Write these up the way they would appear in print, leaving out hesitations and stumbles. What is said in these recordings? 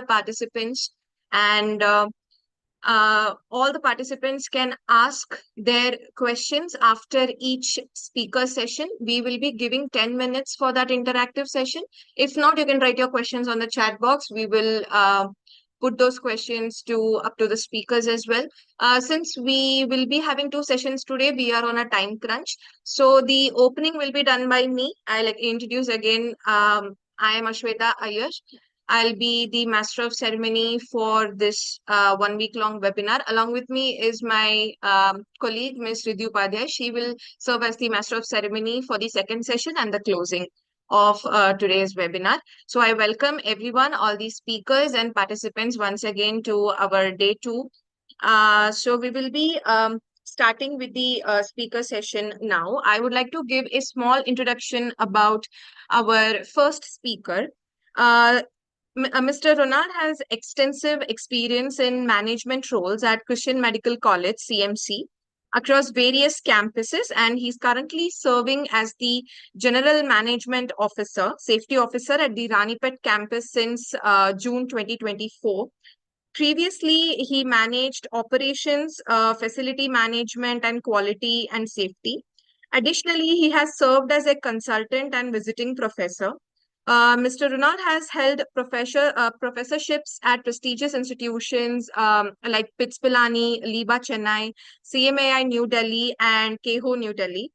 participants, and all the participants can ask their questions after each speaker session. We will be giving 10 minutes for that interactive session. If not, you can write your questions on the chat box. We will put those questions to up to the speakers as well. Since we will be having two sessions today, we are on a time crunch. So the opening will be done by me. I'll introduce again. I am Ashweta Iyer. I'll be the master of ceremony for this 1 week long webinar. Along with me is my colleague, Ms. Riddhi Upadhyay. She will serve as the master of ceremony for the second session and the closing of today's webinar. So I welcome everyone, all the speakers and participants once again to our day two. So we will be starting with the speaker session now. I would like to give a small introduction about our first speaker. Mr. Ronald has extensive experience in management roles at Christian Medical College, CMC, across various campuses, and he's currently serving as the General Management Officer, Safety Officer at the Ranipet campus since June 2024. Previously, he managed operations, facility management, and quality and safety. Additionally, he has served as a consultant and visiting professor. Mr. Ronald has held professorships at prestigious institutions like Pitts Pilani, Liba Chennai, CMAI New Delhi, and Keho New Delhi.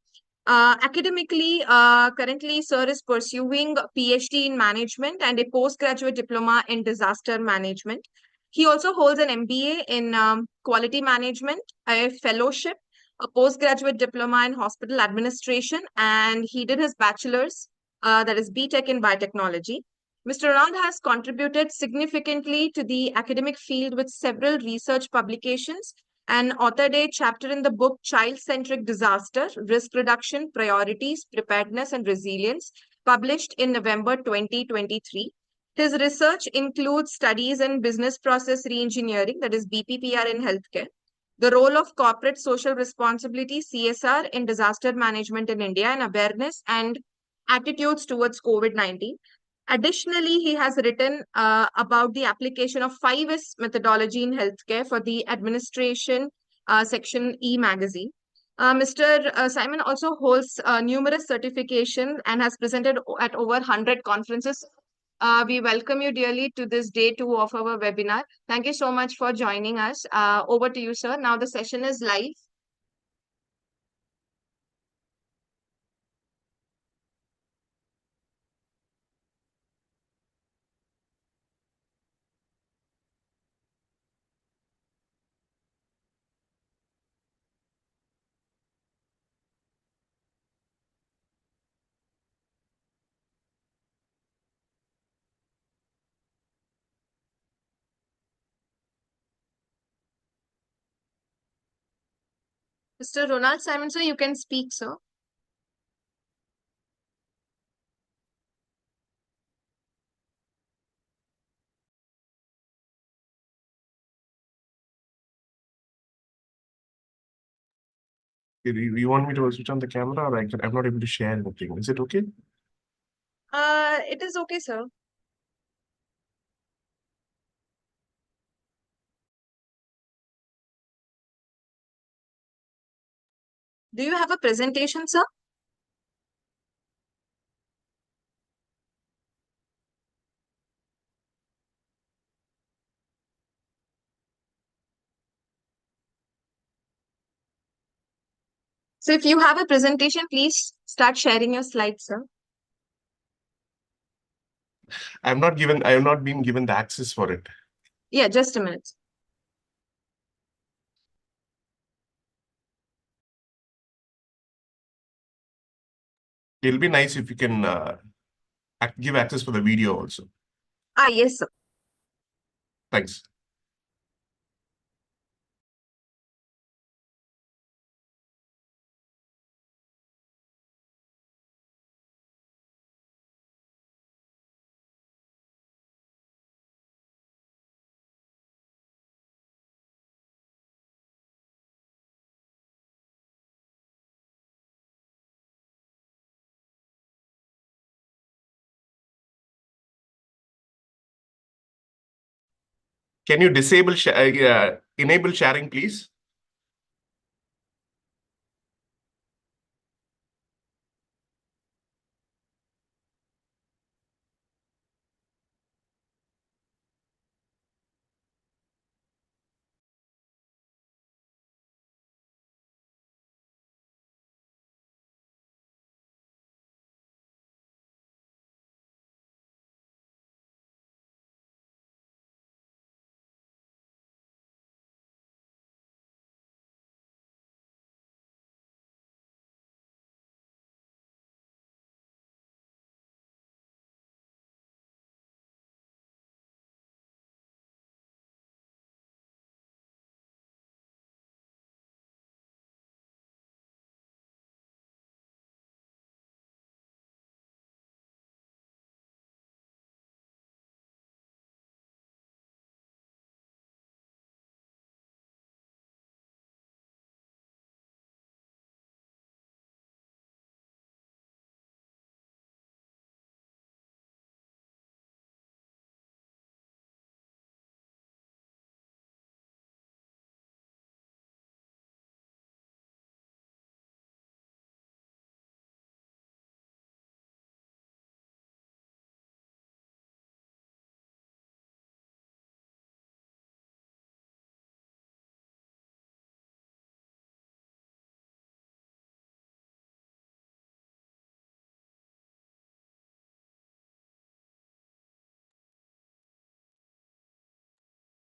Academically, currently, sir is pursuing a PhD in management and a postgraduate diploma in disaster management. He also holds an MBA in quality management, a fellowship, a postgraduate diploma in hospital administration, and he did his bachelor's, that is BTech in biotechnology. Mr. Ronald has contributed significantly to the academic field with several research publications and authored a chapter in the book Child-Centric Disaster, Risk Reduction, Priorities, Preparedness, and Resilience, published in November 2023. His research includes studies in business process reengineering, that is BPPR in healthcare, the role of corporate social responsibility, CSR, in disaster management in India, and awareness and attitudes towards COVID-19. Additionally, he has written about the application of 5S methodology in healthcare for the administration section e-magazine. Mr. Simon also holds numerous certifications and has presented at over 100 conferences. We welcome you dearly to this day two of our webinar. Thank you so much for joining us. Over to you, sir. Now the session is live. Mr. Ronald Simon, sir, you can speak, sir. You want me to switch on the camera, or I'm not able to share anything? Is it okay? It is okay, sir. Do you have a presentation, sir? So if you have a presentation, please start sharing your slides, sir. I have not been given the access for it. Yeah, just a minute. It'll be nice if you can give access for the video also. Yes, sir. Thanks. Can you enable sharing, please?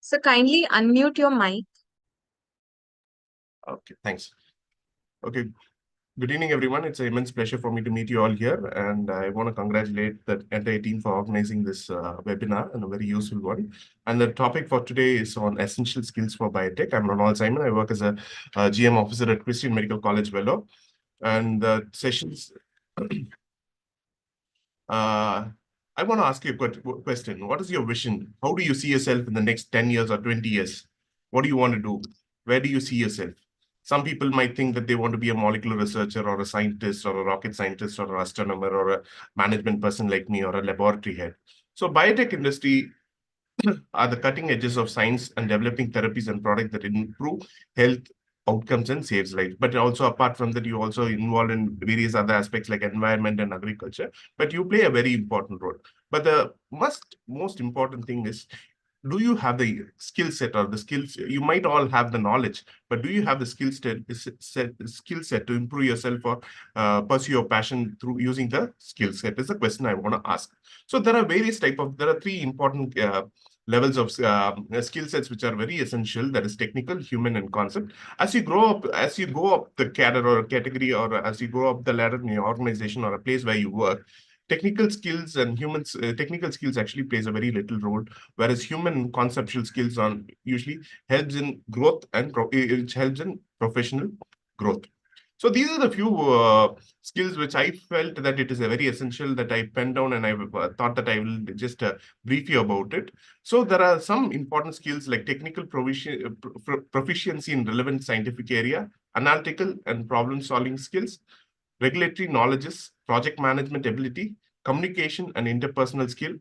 So kindly unmute your mic. Okay, thanks. Okay, good evening, everyone. It's an immense pleasure for me to meet you all here, and I want to congratulate the entire team for organizing this webinar and a very useful one. And the topic for today is on essential skills for biotech. I'm Ronald Simon. I work as a GM officer at Christian Medical College, Vellore, and the sessions. Uh, I want to ask you a question. What is your vision? How do you see yourself in the next 10 years or 20 years? What do you want to do? Where do you see yourself? Some people might think that they want to be a molecular researcher or a scientist or a rocket scientist or an astronomer or a management person like me or a laboratory head. So biotech industry are the cutting edges of science and developing therapies and products that improve health outcomes and saves lives. But also apart from that, you also involved in various other aspects like environment and agriculture, but you play a very important role. But the most important thing is, do you have the skill set or the skills? You might all have the knowledge, but do you have the skill set to improve yourself or pursue your passion through using the skill set? Is the question I want to ask. So there are three important levels of skill sets which are very essential. That is technical, human, and concept. As you go up the cadre or category, or as you go up the ladder in your organization or a place where you work, technical skills actually plays a very little role, whereas human conceptual skills on usually helps in growth and it helps in professional growth. So these are the few skills which I felt that it is a very essential that I penned down, and I thought that I will just brief you about it. So there are some important skills like technical proficiency in relevant scientific area, analytical and problem solving skills, regulatory knowledges, project management ability, communication and interpersonal skill,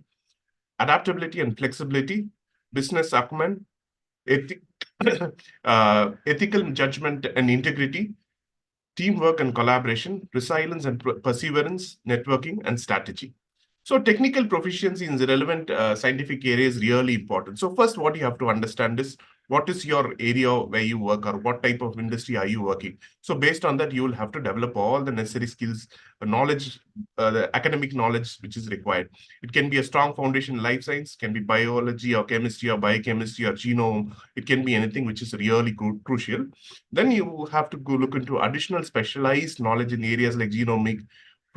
adaptability and flexibility, business acumen, ethic, ethical judgment and integrity, teamwork and collaboration, resilience and perseverance, networking, and strategy. So technical proficiency in the relevant scientific area is really important. So first, what you have to understand is what is your area where you work or what type of industry are you working. So based on that, you will have to develop all the necessary skills, knowledge, the academic knowledge which is required. It can be a strong foundation in life science, can be biology or chemistry or biochemistry or genome. It can be anything which is really crucial. Then you have to go look into additional specialized knowledge in areas like genomic,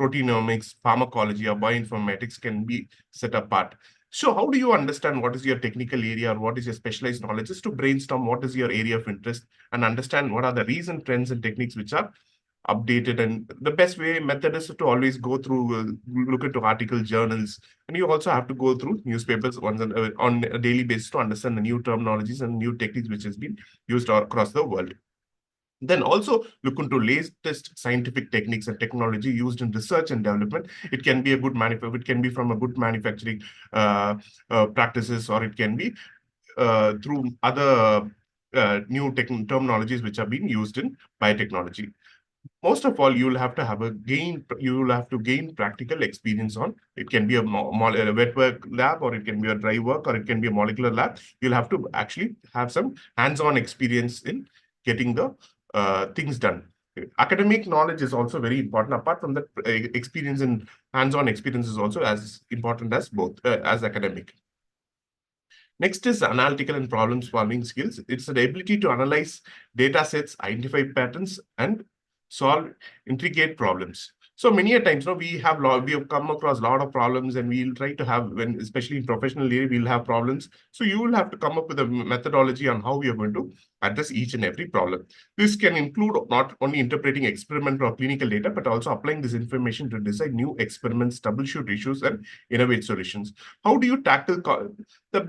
proteomics, pharmacology, or bioinformatics can be set apart. So how do you understand what is your technical area or what is your specialized knowledge? Just to brainstorm what is your area of interest and understand what are the recent trends and techniques which are updated. And the best way method is to always go through, look into article journals, and you also have to go through newspapers on a daily basis to understand the new terminologies and new techniques which has been used across the world. Then also look into latest scientific techniques and technology used in research and development. It can be a good it can be from a good manufacturing practices, or it can be through other new terminologies which are being used in biotechnology. Most of all, you will have to gain practical experience on. It can be a wet work lab, or it can be a dry work, or it can be a molecular lab. You'll have to actually have some hands-on experience in getting the things done. Academic knowledge is also very important. Apart from that, experience in hands-on experience is also as important as both as academic. Next is analytical and problem solving skills. It's the ability to analyze data sets, identify patterns, and solve intricate problems. So many a times, no, we have come across a lot of problems, and we'll try to have, when especially in professional area, we'll have problems. So you will have to come up with a methodology on how you're going to address each and every problem. This can include not only interpreting experimental or clinical data, but also applying this information to design new experiments, troubleshoot issues, and innovate solutions. How do you tackle the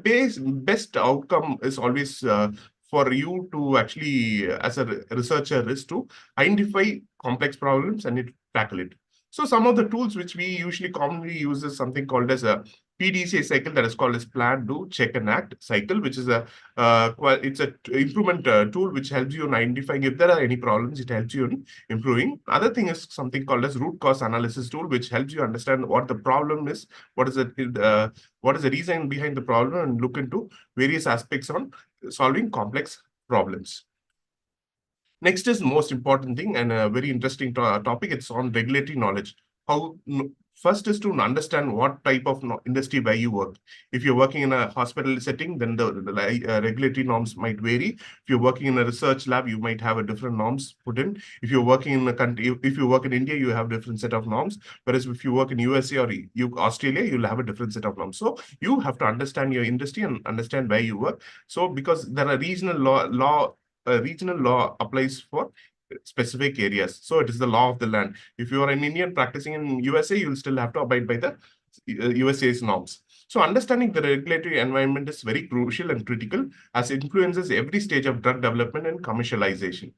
best outcome is always for you to actually, as a researcher, is to identify complex problems and tackle it. So some of the tools which we usually commonly use is something called as a PDCA cycle, that is called as plan, do, check, and act cycle, which is it's a improvement tool which helps you in identifying if there are any problems. It helps you in improving. Other thing is something called as root cause analysis tool, which helps you understand what the problem is, what is what is the reason behind the problem, and look into various aspects on solving complex problems. Next is most important thing, and a very interesting topic. It's on regulatory knowledge. How First is to understand what type of industry where you work. If you're working in a hospital setting, then the regulatory norms might vary. If you're working in a research lab, you might have a different norms put in. If you're working in a country, if you work in India, you have different set of norms. Whereas if you work in USA or Australia, you'll have a different set of norms. So you have to understand your industry and understand where you work. So because there are regional law applies for specific areas. So it is the law of the land. If you are an Indian practicing in USA, you'll still have to abide by the USA's norms. So understanding the regulatory environment is very crucial and critical, as it influences every stage of drug development and commercialization.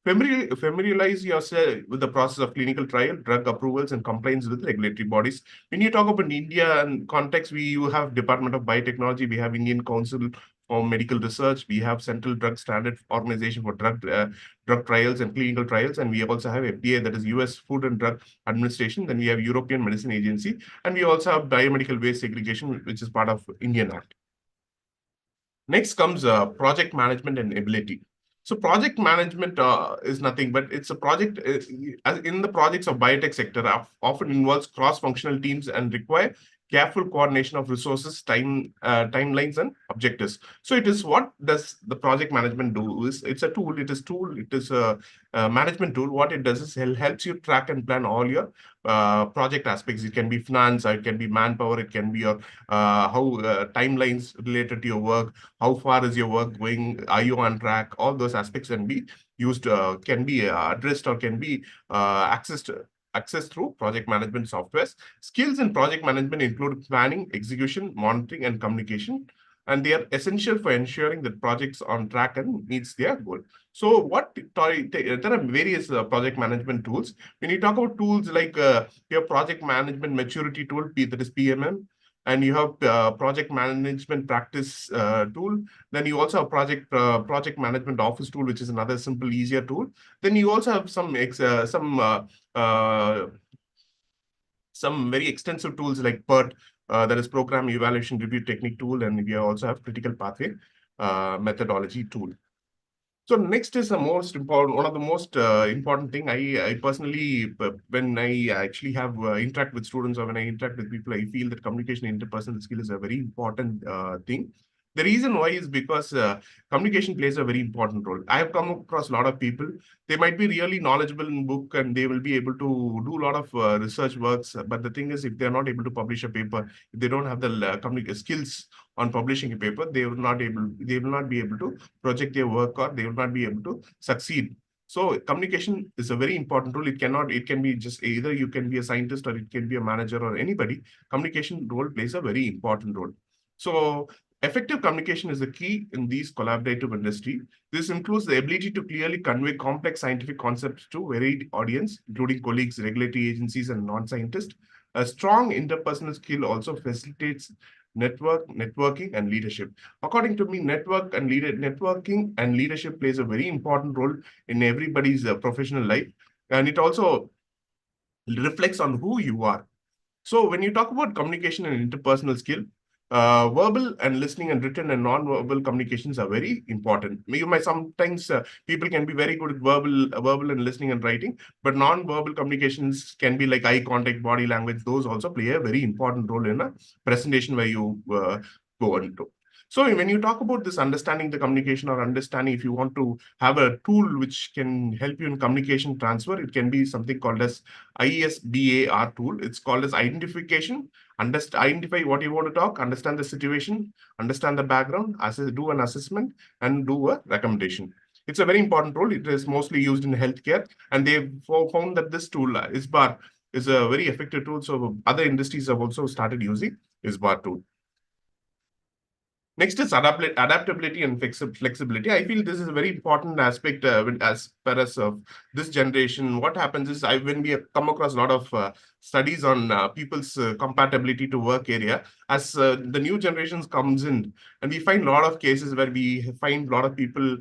Familiarize yourself with the process of clinical trial, drug approvals, and compliance with regulatory bodies. When you talk about India and context, you have Department of Biotechnology, we have Indian Council for Medical Research, we have Central Drug Standard Organization for drug trials and clinical trials, and we also have FDA, that is US Food and Drug Administration. Then we have European Medicine Agency, and we also have biomedical waste segregation, which is part of Indian Act. Next comes project management and ability. So project management is nothing but it's a project in the projects of biotech sector often involves cross-functional teams and require careful coordination of resources, timelines, and objectives. So it is, what does the project management do? It's a tool. It is a management tool. What it does is helps you track and plan all your project aspects. It can be finance, or it can be manpower, it can be your how timelines related to your work, how far is your work going, are you on track. All those aspects can be used, can be addressed, or can be accessed through project management softwares. Skills in project management include planning, execution, monitoring, and communication, and they are essential for ensuring that projects on track and meets their goal. So there are various project management tools. When you talk about tools like your project management maturity tool, that is PMM, and you have project management practice tool. Then you also have project management office tool, which is another simple, easier tool. Then you also have uh, some very extensive tools like PERT, that is Program Evaluation Review Technique tool, and we also have critical pathway methodology tool. So next is the most important, one of the most important thing. I personally, when I actually have interact with students, or when I interact with people, I feel that communication and interpersonal skill is a very important thing. The reason why is because communication plays a very important role. I have come across a lot of people. They might be really knowledgeable in book, and they will be able to do a lot of research works. But the thing is, if they are not able to publish a paper, if they don't have the skills on publishing a paper, they will not be able to project their work, or they will not be able to succeed. So communication is a very important role. It can be just either you can be a scientist, or it can be a manager, or anybody. Communication role plays a very important role. So effective communication is the key in these collaborative industry. This includes the ability to clearly convey complex scientific concepts to varied audience, including colleagues, regulatory agencies, and non-scientists. A strong interpersonal skill also facilitates networking, and leadership. According to me, networking and leadership plays a very important role in everybody's professional life, and it also reflects on who you are. So when you talk about communication and interpersonal skill, verbal and listening and written and non-verbal communications are very important. You might sometimes people can be very good at verbal and listening and writing, but non-verbal communications can be like eye contact, body language. Those also play a very important role in a presentation where you go into. So when you talk about this understanding the communication or understanding, if you want to have a tool which can help you in communication transfer, it can be something called as ISBAR tool. It's called as identification, identify what you want to talk, understand the situation, understand the background, do an assessment, and do a recommendation. It's a very important tool. It is mostly used in healthcare, and they've found that this tool, ISBAR, is a very effective tool. So other industries have also started using ISBAR tool. Next is adaptability and flexibility. I feel this is a very important aspect as far as this generation. What happens is when we have come across a lot of studies on people's compatibility to work area, as the new generations comes in, and we find a lot of cases where we find a lot of people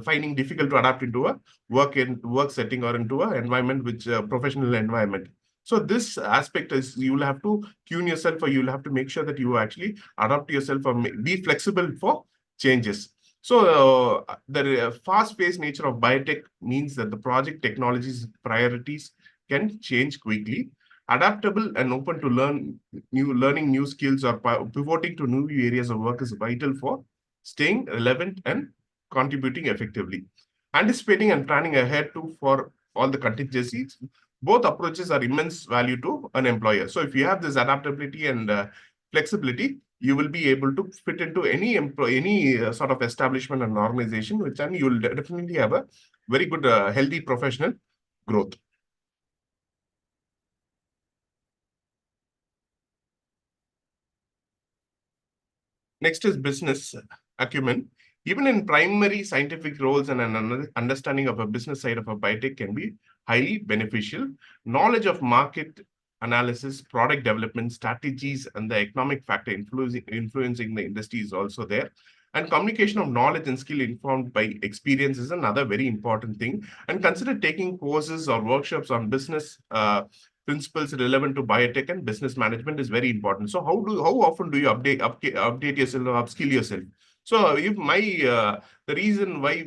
finding difficult to adapt into a work setting or into an environment, which professional environment. So this aspect is you'll have to tune yourself, or you'll have to make sure that you actually adapt yourself or be flexible for changes. So the fast-paced nature of biotech means that the project technologies priorities can change quickly. Adaptable and open to learning new skills or pivoting to new areas of work is vital for staying relevant and contributing effectively. Anticipating and planning ahead for all the contingencies, both approaches are immense value to an employer. So if you have this adaptability and flexibility, you will be able to fit into any sort of establishment and organization, which then you will definitely have a very good, healthy professional growth. Next is business acumen. Even in primary scientific roles, and an understanding of a business side of a biotech can be highly beneficial. Knowledge of market analysis, product development, strategies, and the economic factor influencing the industry is also there. And communication of knowledge and skill informed by experience is another very important thing. And consider taking courses or workshops on business principles relevant to biotech and business management is very important. So how often do you update yourself or upskill yourself? So if the reason why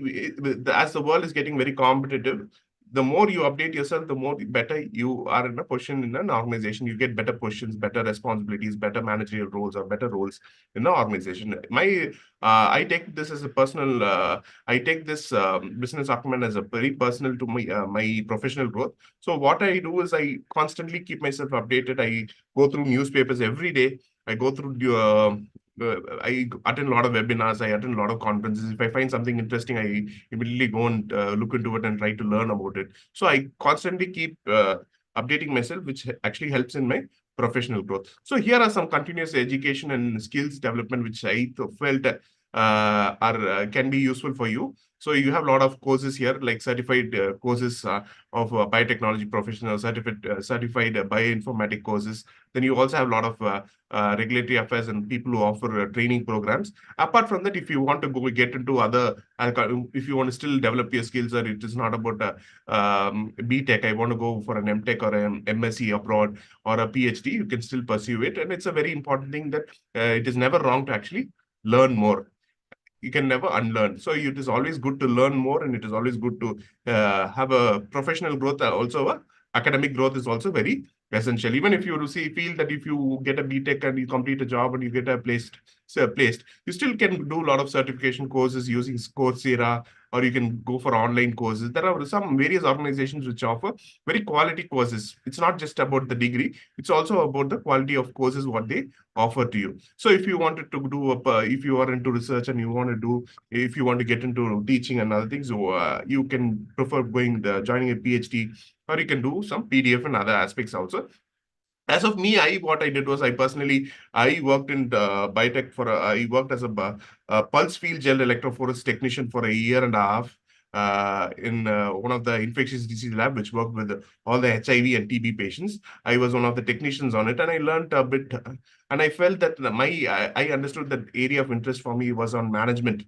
as the world is getting very competitive, the more you update yourself, the more better you are in a position in an organization. You get better positions, better responsibilities, better managerial roles, or better roles in the organization. I take this as a personal. I take this business acumen as a very personal to my professional growth. So what I do is I constantly keep myself updated. I go through newspapers every day. I go through I attend a lot of webinars. I attend a lot of conferences. If I find something interesting, I immediately go and look into it and try to learn about it. So I constantly keep updating myself, which actually helps in my professional growth. So here are some continuous education and skills development, which I felt are can be useful for you. So you have a lot of courses here, like certified courses of biotechnology professional, certified bioinformatic courses. Then you also have a lot of regulatory affairs and people who offer training programs. Apart from that, if you want to go get into other, if you want to still develop your skills, or it is not about BTech, I want to go for an MTech or an MSc abroad or a PhD, you can still pursue it. And it's a very important thing that it is never wrong to actually learn more. You can never unlearn. So it is always good to learn more, and it is always good to have a professional growth. Also, academic growth is also very essential. Even if you feel that if you get a BTech and you complete a job and you get a placed, you still can do a lot of certification courses using Coursera, or you can go for online courses. There are some various organizations which offer very quality courses. It's not just about the degree; it's also about the quality of courses what they offer to you. So if you wanted to if you are into research and if you want to get into teaching and other things, you can prefer joining a PhD, or you can do some PDF and other aspects also. As of me, what I did was I worked in biotech I worked as a pulse field gel electrophoresis technician for a year and a half. in one of the infectious disease lab, which worked with all the HIV and TB patients. I was one of the technicians on it, and I learned a bit, and I felt that I understood that area of interest for me was on management.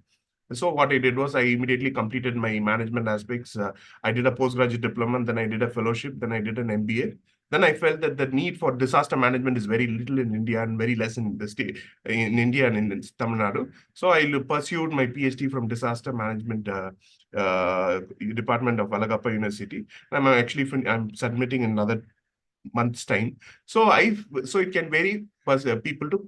So what I did was I immediately completed my management aspects. I did a postgraduate diploma, then I did a fellowship, then I did an MBA. Then I felt that the need for disaster management is very little in India and very less in the state in India and in Tamil Nadu. So I pursued my PhD from disaster management department of Alagappa University. I'm actually I'm submitting in another month's time. So it can vary people to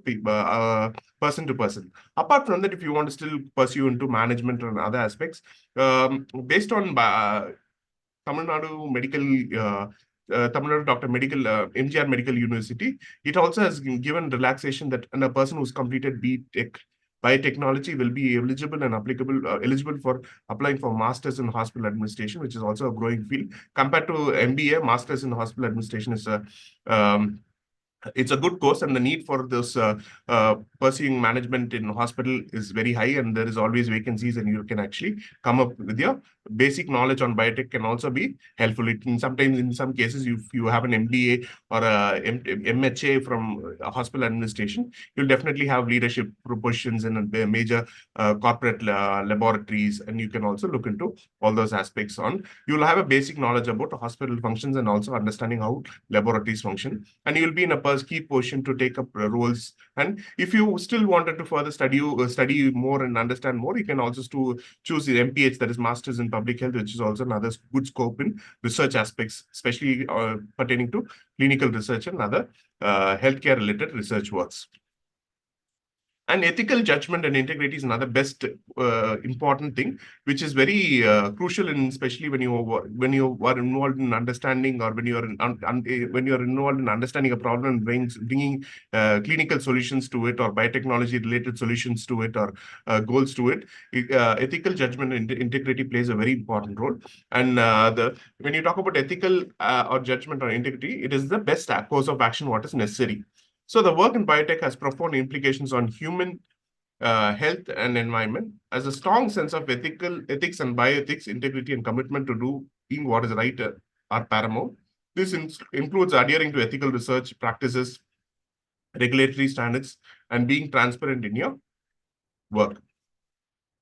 person to person. Apart from that, if you want to still pursue into management and other aspects, based on Tamil Nadu Medical. Tamil Nadu Doctor Medical MGR Medical University, it also has given relaxation that a person who's completed BTech biotechnology will be eligible and applicable eligible for applying for masters in hospital administration, which is also a growing field. Compared to MBA, masters in hospital administration is a it's a good course, and the need for this pursuing management in hospital is very high, and there is always vacancies, and you can actually come up with your basic knowledge on biotech can also be helpful. Sometimes in some cases, if you have an MBA or a MHA from hospital administration, you'll definitely have leadership positions in a major corporate laboratories, and you can also look into all those aspects on. You'll have a basic knowledge about hospital functions and also understanding how laboratories function, and you'll be in a key position to take up roles. And if you still wanted to further study more and understand more, you can also choose the MPH, that is Masters in Public Health, which is also another good scope in research aspects, especially pertaining to clinical research and other healthcare related research works. And ethical judgment and integrity is another best important thing, which is very crucial, in especially when you are involved in understanding, or when you are when you are involved in understanding a problem and bringing clinical solutions to it, or biotechnology related solutions to it, or goals to it. Ethical judgment and integrity plays a very important role. And when you talk about ethical or judgment or integrity, it is the best course of action what is necessary. So the work in biotech has profound implications on human health and environment. As a strong sense of ethics and bioethics, integrity and commitment to doing what is right are paramount. This includes adhering to ethical research practices, regulatory standards, and being transparent in your work.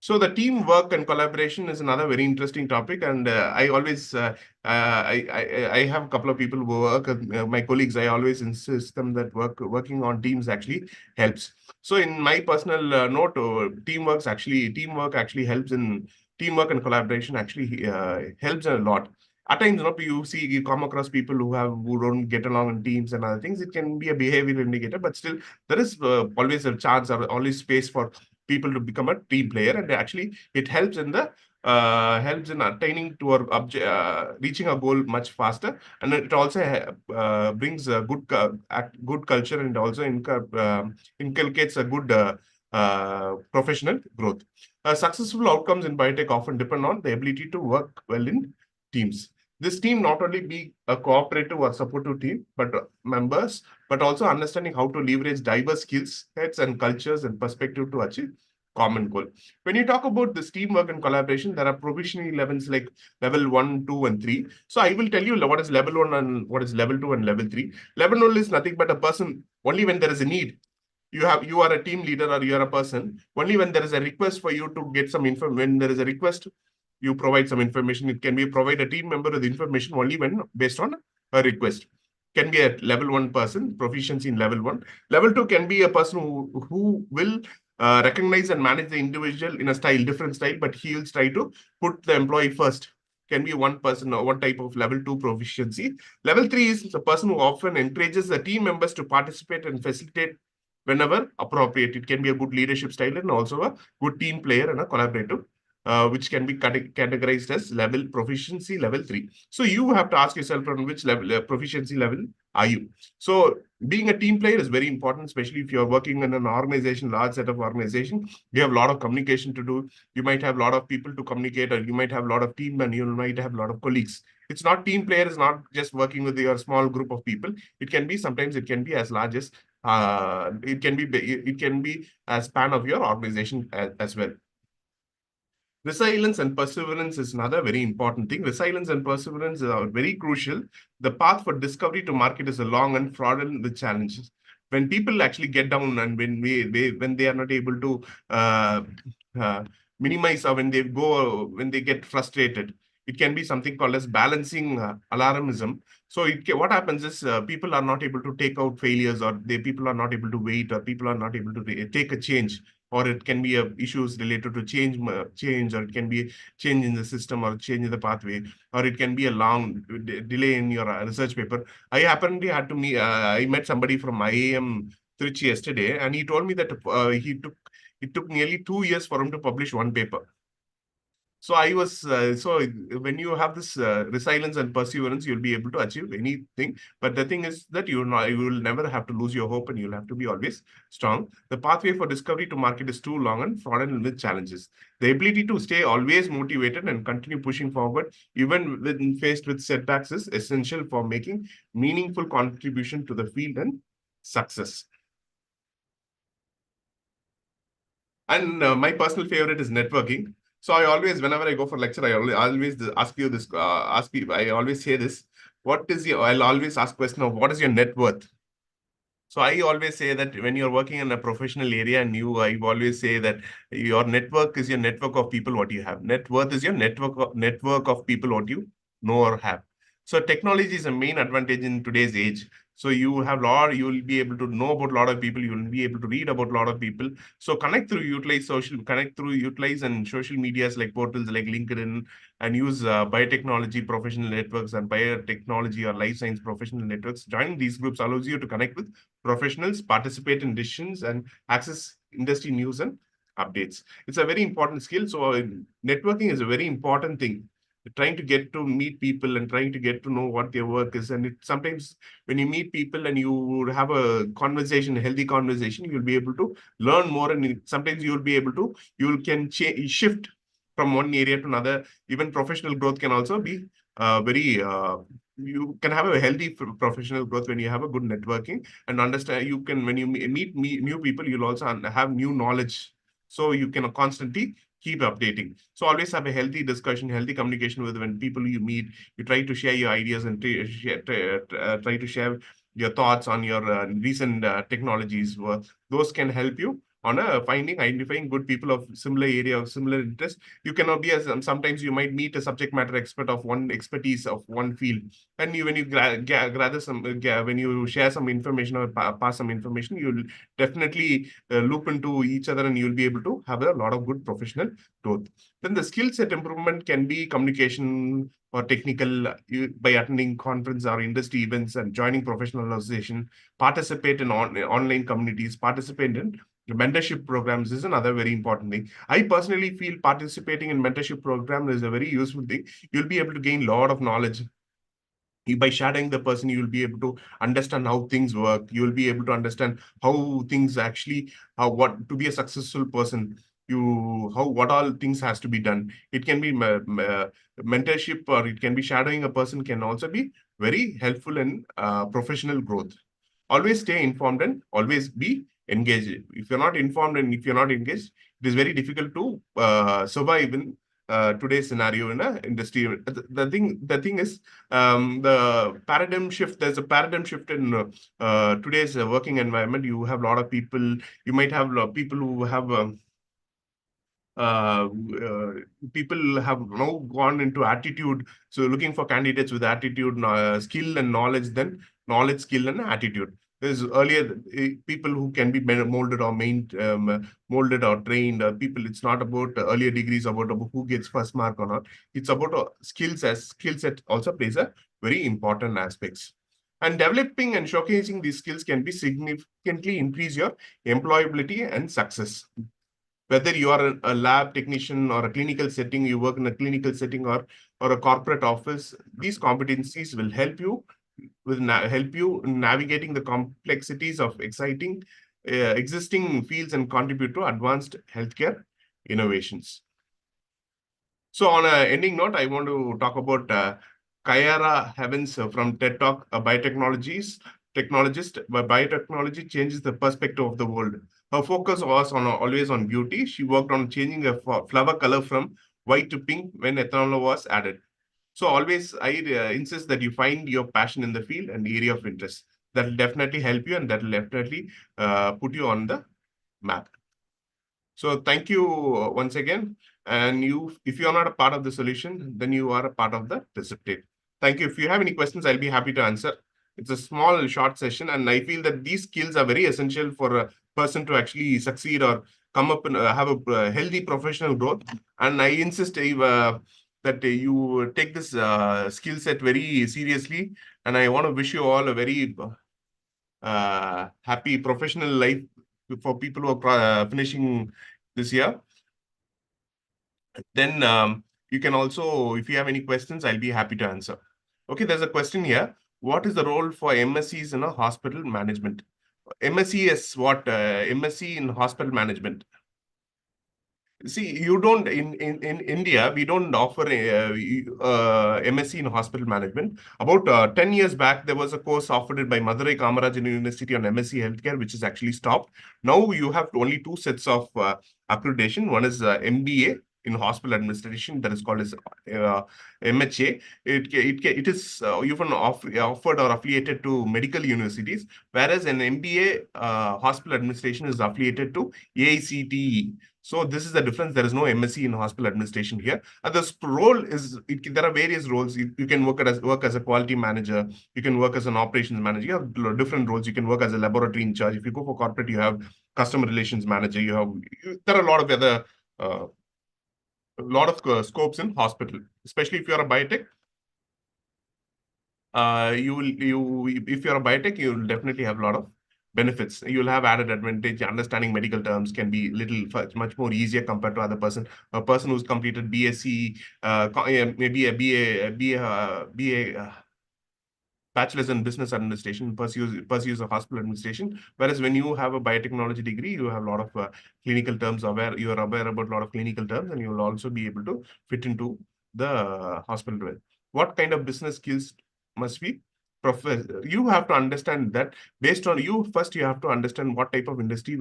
So the teamwork and collaboration is another very interesting topic, and I always I have a couple of people who work my colleagues. I always insist them that working on teams actually helps. So in my personal note, teamwork actually helps in teamwork and collaboration actually helps a lot. At times, you come across people who don't get along in teams and other things. It can be a behavioral indicator, but still there is always a chance or always space for people to become a team player, and actually it helps in attaining to our reaching a goal much faster, and it also brings a good culture, and also inculcates a good professional growth. Successful outcomes in biotech often depend on the ability to work well in teams. This team not only be a cooperative or supportive team, but members, but also understanding how to leverage diverse skills, sets, and cultures and perspective to achieve common goal. When you talk about this teamwork and collaboration, there are provisionary levels like level 1, 2, and 3. So I will tell you what is level 1 and what is level 2 and level 3. Level 1 is nothing but a person only when there is a need. You are a team leader or you are a person only when there is a request for you to get some info. When there is a request, you provide some information. It can be provide a team member with information only when based on a request. Can be a level 1 person, proficiency in level 1. Level 2 can be a person who will recognize and manage the individual in a different style, but he will try to put the employee first. Can be one person or one type of level 2 proficiency. Level 3 is the person who often encourages the team members to participate and facilitate whenever appropriate. It can be a good leadership style and also a good team player and a collaborative, which can be categorized as level proficiency level 3. So you have to ask yourself on which level proficiency level are you. So being a team player is very important, especially if you're working in an organization, large set of organization. You have a lot of communication to do. You might have a lot of people to communicate, or you might have a lot of team, and you might have a lot of colleagues. It's not team player is not just working with your small group of people. It can be sometimes it can be as large as it can be as span of your organization as well. Resilience and perseverance is another very important thing. Resilience and perseverance are very crucial. The path for discovery to market is a long and fraudulent with challenges. When people actually get down and when they are not able to uh, uh, minimize, or when they get frustrated, it can be something called as balancing alarmism. So what happens is people are not able to take out failures, or people are not able to wait, or people are not able to take a change, or it can be issues related to change, or it can be change in the system, or change in the pathway, or it can be a long delay in your research paper. I apparently had to meet. I met somebody from IAM Trichy yesterday, and he told me that it took nearly 2 years for him to publish one paper. So when you have this resilience and perseverance, you'll be able to achieve anything. But the thing is that you will never have to lose your hope, and you'll have to be always strong. The pathway for discovery to market is too long and fraught with challenges. The ability to stay always motivated and continue pushing forward, even when faced with setbacks, is essential for making meaningful contribution to the field and success. And my personal favorite is networking. So I always, whenever I go for lecture, I always ask you this, ask people, I always say this, I'll always ask question of what is your net worth? So I always say that when you're working in a professional area, I always say that your network is your network of people, what you have. Net worth is your network of people, what you know or have. So technology is a main advantage in today's age. So you will be able to know about a lot of people. You will be able to read about a lot of people. So connect through utilize and social medias like portals like LinkedIn, and use biotechnology professional networks and biotechnology or life science professional networks. Joining these groups allows you to connect with professionals, participate in decisions, and access industry news and updates. It's a very important skill. So networking is a very important thing. Trying to get to meet people and trying to get to know what their work is. And sometimes when you meet people and you have a conversation, a healthy conversation, you'll be able to learn more. And sometimes you can shift from one area to another. Even professional growth can also be very you can have a healthy professional growth when you have a good networking and understand. You can, when you meet new people, you'll also have new knowledge, so you can constantly keep updating. So always have a healthy discussion, healthy communication with when people you meet. You try to share your ideas and try to share your thoughts on your recent technologies. Those can help you on identifying good people of similar area, of similar interest. You cannot be sometimes you might meet a subject matter expert of one expertise of one field, and when you gather when you share some information or pass some information, you'll definitely loop into each other, and you'll be able to have a lot of good professional growth. Then the skill set improvement can be communication or technical, by attending conference or industry events and joining professional association, participate in online communities, participate in mentorship programs is another very important thing. I personally feel participating in mentorship program is a very useful thing. You'll be able to gain a lot of knowledge. By shadowing the person, you will be able to understand how things work. You will be able to understand how things actually, how what to be a successful person, how what all things has to be done. It can be mentorship, or it can be shadowing a person, can also be very helpful in professional growth. Always stay informed and always be engaged. If you're not informed and if you're not engaged, it is very difficult to survive in today's scenario in a industry. The thing is, the paradigm shift. There's a paradigm shift in today's working environment. You have a lot of people. You might have a lot of people who have uh, uh, people have now gone into attitude. So looking for candidates with attitude, skill and knowledge, then knowledge, skill and attitude. There's earlier people who can be molded or molded or trained. People, it's not about earlier degrees, about who gets first mark or not. It's about skills, as skill set also plays a very important aspects. And developing and showcasing these skills can be significantly increase your employability and success. Whether you are a lab technician or a clinical setting, you work in a clinical setting, or a corporate office, these competencies will help you in navigating the complexities of exciting existing fields and contribute to advanced healthcare innovations. So on a ending note, I want to talk about Kayara Heavens from TED Talk, a technologist. Biotechnology changes the perspective of the world. Her focus was always on beauty. She worked on changing a flower color from white to pink when ethanol was added. So always I insist that you find your passion in the field and area of interest. That will definitely help you, and that will definitely put you on the map. So thank you once again. And you, if you are not a part of the solution, then you are a part of the precipitate. Thank you. If you have any questions, I'll be happy to answer. It's a small, short session, and I feel that these skills are very essential for a person to actually succeed or come up and have a healthy professional growth. And I insist that you take this skill set very seriously. And I want to wish you all a very happy professional life for people who are finishing this year. Then you can also, if you have any questions, I'll be happy to answer. Okay, there's a question here. What is the role for MSCs in a hospital management? MSc is what? MSc in hospital management. See, you don't in India, we don't offer MSc in hospital management. About 10 years back, there was a course offered by Madurai Kamarajan University on MSc Healthcare, which is actually stopped. Now you have only two sets of accreditation. One is MBA in hospital administration, that is called as MHA. It is even offered or affiliated to medical universities, whereas an MBA hospital administration is affiliated to AICTE. So this is the difference. There is no MSc in hospital administration here. And this role is, there are various roles. You can work as a quality manager. You can work as an operations manager. You have different roles. You can work as a laboratory in charge. If you go for corporate, you have customer relations manager. There are a lot of other scopes in hospital, especially if you are a biotech. If you're a biotech, you'll definitely have a lot of benefits. You'll have added advantage. Understanding medical terms can be much more easier compared to other person. A person who's completed BSc, maybe a BA, bachelor's in business administration, pursues a hospital administration. Whereas when you have a biotechnology degree, you have a lot of clinical terms you are aware about a lot of clinical terms, and you will also be able to fit into the hospital well. What kind of business skills must be professor? You have to understand that based on you, first you have to understand what type of industry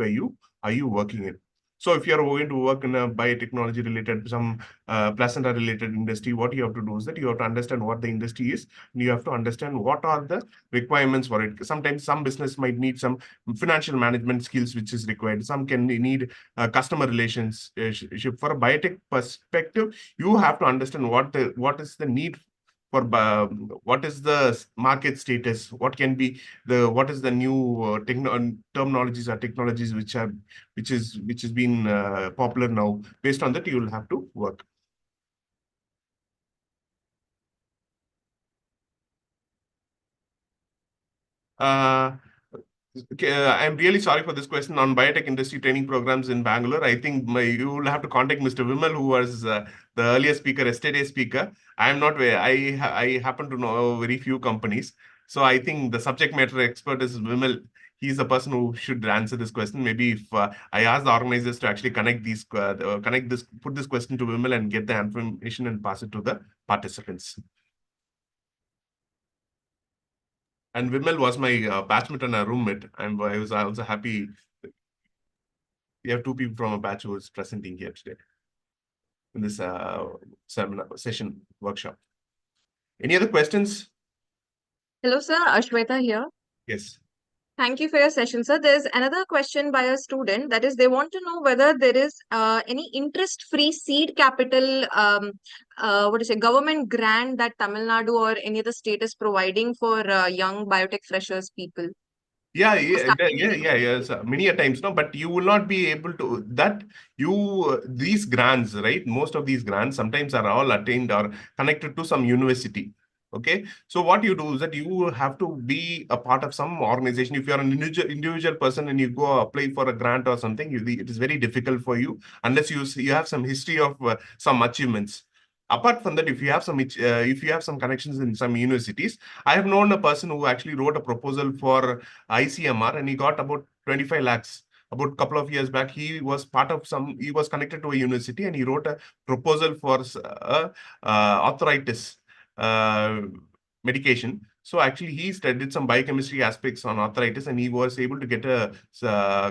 are you working in. So if you are going to work in a biotechnology related, some placenta related industry, what you have to do is that you have to understand what the industry is. You have to understand what are the requirements for it. Sometimes some business might need some financial management skills, which is required. Some can need customer relationship. For a biotech perspective, you have to understand what is the need for what is the market status, what is the new terminologies or technologies which has been popular now. Based on that, you will have to work. Uh, Okay, I'm really sorry for this question on biotech industry training programs in Bangalore. I think you will have to contact Mr. Vimal, who was the earlier speaker, yesterday's speaker. I'm not. I happen to know very few companies, so I think the subject matter expert is Vimal. He's the person who should answer this question. Maybe if I ask the organizers to actually put this question to Vimal and get the information and pass it to the participants. And Vimal was my batchmate and a roommate. I was also happy. We have two people from a batch who is presenting here today in this seminar session workshop. Any other questions? Hello, sir. Ashweta here. Yes. Thank you for your session, sir. There's another question by a student, that is, they want to know whether there is any interest-free seed capital, government grant that Tamil Nadu or any other state is providing for young biotech freshers people Yeah, for starting any yes. Many a times, no, but you will not be able to that these grants, right? Most of these grants sometimes are all attained or connected to some university. Okay, so what you do is that you have to be a part of some organization. If you're an individual person and you go apply for a grant or something, it is very difficult for you unless you have some history of some achievements. Apart from that, if you have some connections in some universities, I have known a person who actually wrote a proposal for ICMR and he got about 25 lakhs. About a couple of years back, he was connected to a university and he wrote a proposal for arthritis uh, medication. So actually, he studied some biochemistry aspects on arthritis and he was able to get a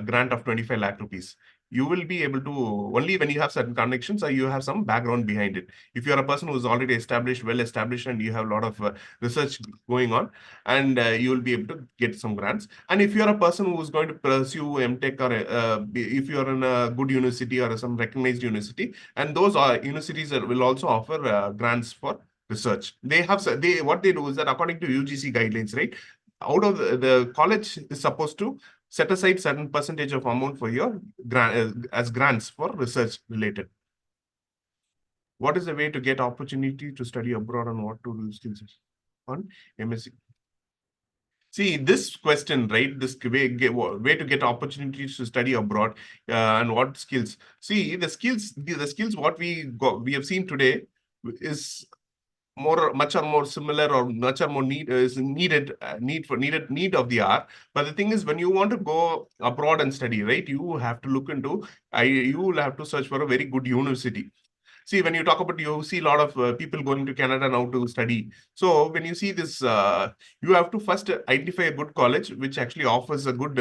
grant of 25 lakh rupees. you will be able to only when you have certain connections or you have some background behind it. If you're a person who's already established, well established, and you have a lot of research going on, and you will be able to get some grants. And if you're a person who's going to pursue MTech, or if you're in a good university or some recognized university, and those are universities that will also offer grants for research. They have they what they do is that according to UGC guidelines, right? Out of the college is supposed to set aside certain percentage of amount for your grant as grants for research related. What is the way to get opportunity to study abroad and what to do skills on MSc? See this question, right? This way to get opportunities to study abroad and what skills. See the skills what we have seen today is much or more similar or much or more need is needed need of the hour. But the thing is, when you want to go abroad and study, right, you have to look into you will have to search for a very good university. See, when you talk about, you see a lot of people going to Canada now to study. So when you see this, you have to first identify a good college which actually offers a good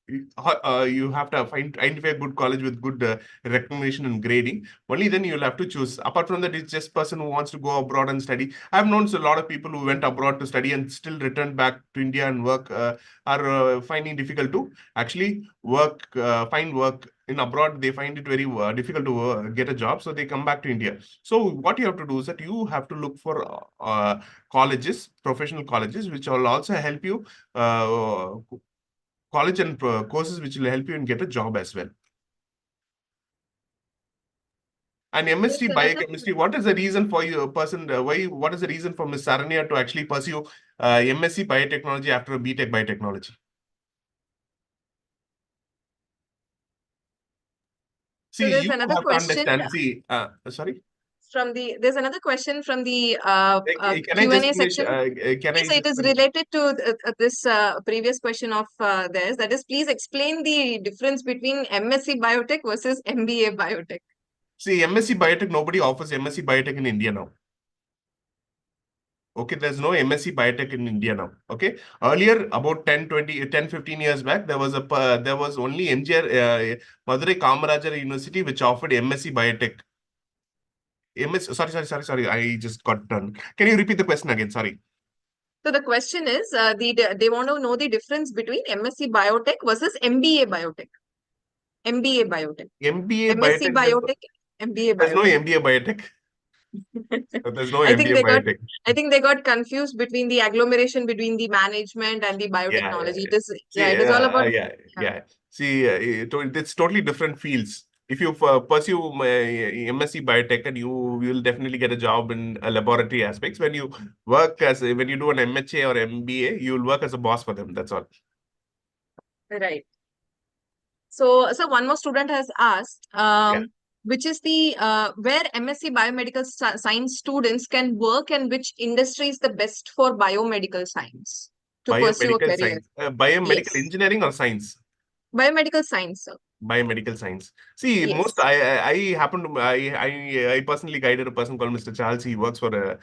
you have to identify a good college with good recognition and grading. Only then you'll have to choose. Apart from that, it's just person who wants to go abroad and study. I've known a lot of people who went abroad to study and still returned back to India and work, are finding difficult to actually find work in abroad. They find it very difficult to get a job, so they come back to India. So what you have to do is that you have to look for colleges, professional colleges, which will also help you uh, college and courses which will help you and get a job as well. And There's MSc another biochemistry, what is the reason for you person why what is the reason for Miss Saranya to actually pursue MSc biotechnology after a BTech biotechnology? so See, there's you another have to question understand. See, sorry. from the there's another question from the Can I just Q&A finish? section. Can I Yes, it just is finish? related to this previous question of theirs. That is, please explain the difference between MSc Biotech versus MBA Biotech. See, MSc Biotech, nobody offers MSc Biotech in India now. Okay, there's no MSc Biotech in India now. Okay, earlier about 10, 15 years back, there was only MGR, Madurai Kamarajar University, which offered MSc Biotech. Sorry, I just got done. Can you repeat the question again? Sorry. So the question is, they want to know the difference between MSc Biotech versus MBA Biotech. MBA Biotech. MBA MSc Biotech, Biotech, MBA there's no Biotech. MBA Biotech. There's no I think MBA they got Biotech. I think they got confused between the agglomeration between the management and the Yeah. biotechnology. It is, yeah, See, it is all about, yeah, yeah. See, it's totally different fields. If you pursue MSc Biotech, and you will definitely get a job in laboratory aspects. When you when you do an MHA or MBA, you will work as a boss for them. That's all. right. So one more student has asked, Yeah. which is the where MSc biomedical science students can work and which industry is the best for biomedical science to pursue a Biomedical career. science, biomedical Yes, engineering or science? biomedical science, sir. Biomedical science. See, most Yes. I happen to I personally guided a person called Mr. Charles. He works for a.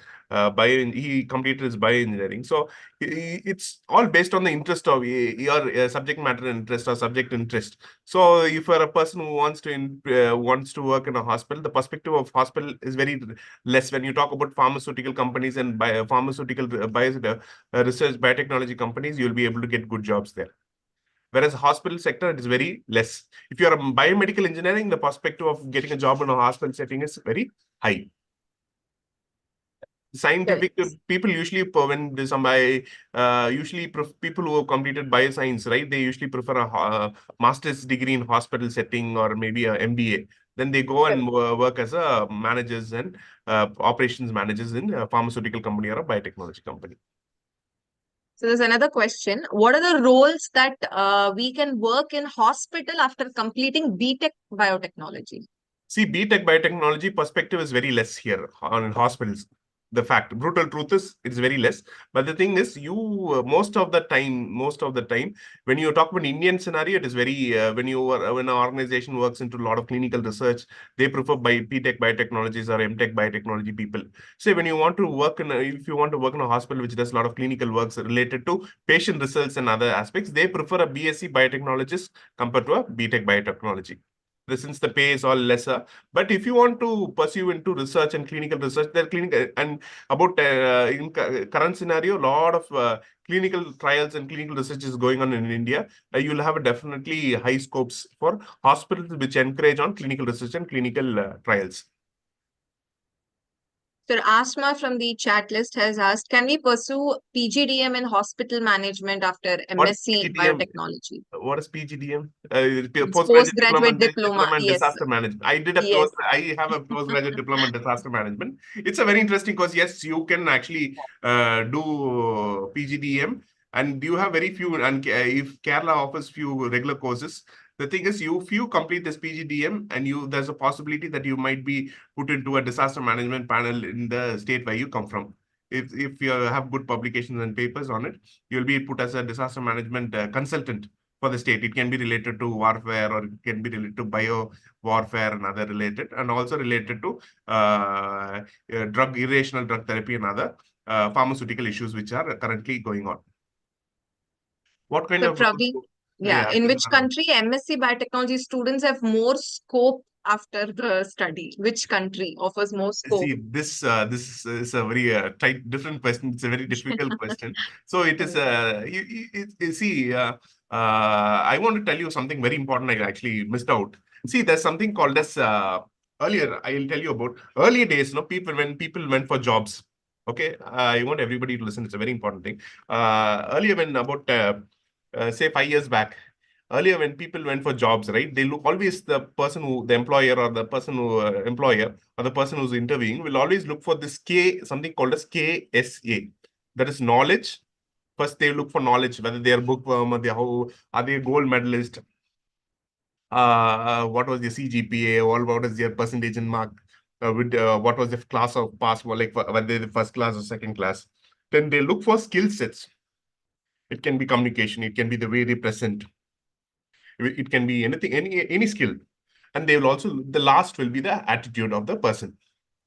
He completed his bioengineering. So it's all based on the interest of your subject matter interest or subject interest. So if you're a person who wants to work in a hospital, the perspective of hospital is very less. When you talk about pharmaceutical companies and pharmaceutical research biotechnology companies, you'll be able to get good jobs there. Whereas hospital sector, it is very less. If you're a biomedical engineering, the perspective of getting a job in a hospital setting is very high. Scientific Correct. people usually, when there's some usually people who have completed bioscience, right? They usually prefer a master's degree in hospital setting or maybe a MBA. Then they go and Correct. work as a managers and operations managers in a pharmaceutical company or a biotechnology company. So there's another question. What are the roles that we can work in hospital after completing BTech biotechnology? See, BTech biotechnology perspective is very less here on hospitals. the fact. Brutal truth is it's very less. But the thing is, you most of the time, when you talk about Indian scenario, it is very when an organization works into a lot of clinical research, they prefer by P-Tech biotechnologies or M-Tech biotechnology people. Say when you want to work if you want to work in a hospital which does a lot of clinical works related to patient results and other aspects, they prefer a BSc biotechnologist compared to a B-Tech biotechnology. Since the pay is all lesser, but if you want to pursue into research and clinical research, there clinical and about in current scenario, a lot of clinical trials and clinical research is going on in India. You'll have definitely high scopes for hospitals which encourage on clinical research and clinical trials. So Asma from the chat list has asked, can we pursue PGDM in hospital management after What is MSc PGDM? Biotechnology? What is PGDM? It's Postgraduate postgraduate diploma. diploma in Yes, disaster management. yes. I have a postgraduate diploma in disaster management. It's a very interesting course. Yes, you can actually do PGDM, and you have very few. And if Kerala offers few regular courses, the thing is, if you complete this PGDM, and there's a possibility that you might be put into a disaster management panel in the state where you come from. If you have good publications and papers on it, you'll be put as a disaster management consultant for the state. It can be related to warfare, or it can be related to bio warfare and other related, and also related to irrational drug therapy and other pharmaceutical issues which are currently going on. What kind So of roles? probably, yeah. Yeah, In which country MSc Biotechnology students have more scope after the study? Which country offers more scope? see, this is a very tight, different question. It's a very difficult question. So it is. You see, I want to tell you something very important. I actually missed out. See, there's something called as earlier. I'll tell you about early days. No, when people went for jobs. Okay, I want everybody to listen. It's a very important thing. Earlier, when about say 5 years back, earlier when people went for jobs, right, they look always the person who the employer or the person who employer or the person who's interviewing will always look for this something called as KSA, that is knowledge. First they look for knowledge, whether they are bookworm or they are they a gold medalist, what was their CGPA, or what is their percentage in mark, what was the class of pass, like whether they're the first class or second class. Then they look for skill sets. It can be communication, it can be the way they present, it can be anything, any skill. And they will also, the last will be the attitude of the person.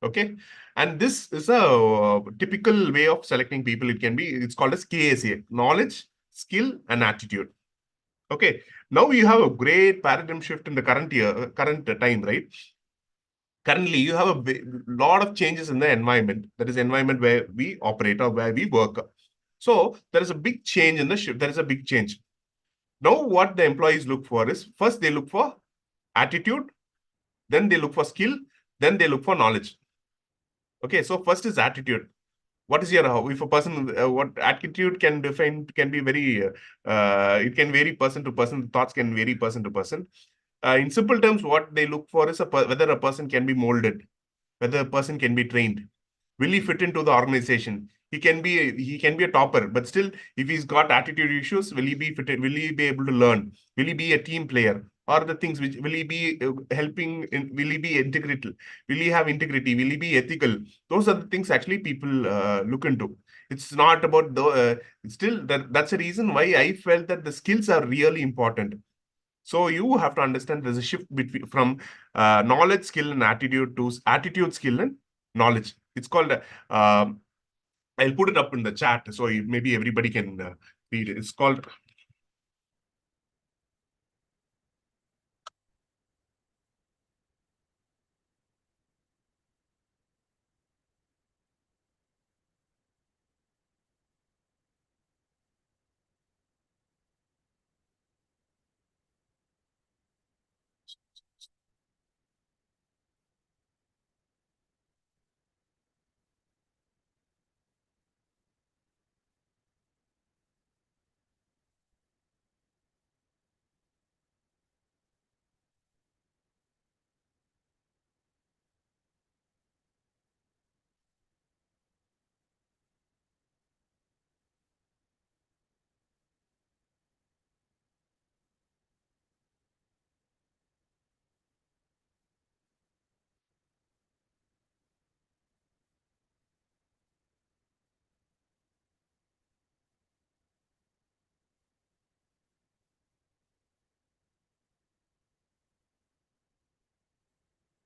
Okay. And this is a typical way of selecting people. It's called as KSA, knowledge, skill, and attitude. Okay. Now you have a great paradigm shift in the current time, right? Currently, you have a lot of changes in the environment. That is environment where we operate or where we work. So there is a big change in the shift. There is a big change. Now, what the employees look for is, first they look for attitude, then they look for skill, then they look for knowledge. Okay, so first is attitude. What is your, if a person, what attitude can define, can be very, it can vary person to person, thoughts can vary person to person. In simple terms, what they look for is whether a person can be molded, whether a person can be trained. Will he fit into the organization? He can be a topper, but still, if he's got attitude issues, will he be fitted? Will he be able to learn? Will he be a team player? Or the things which will he be helping? Will he be integral? Will he have integrity? Will he be ethical? Those are the things actually people look into. It's not about the still that's a reason why I felt that the skills are really important. So you have to understand there's a shift between from knowledge, skill, and attitude to attitude, skill, and knowledge. It's called. I'll put it up in the chat so maybe everybody can read it. It's called.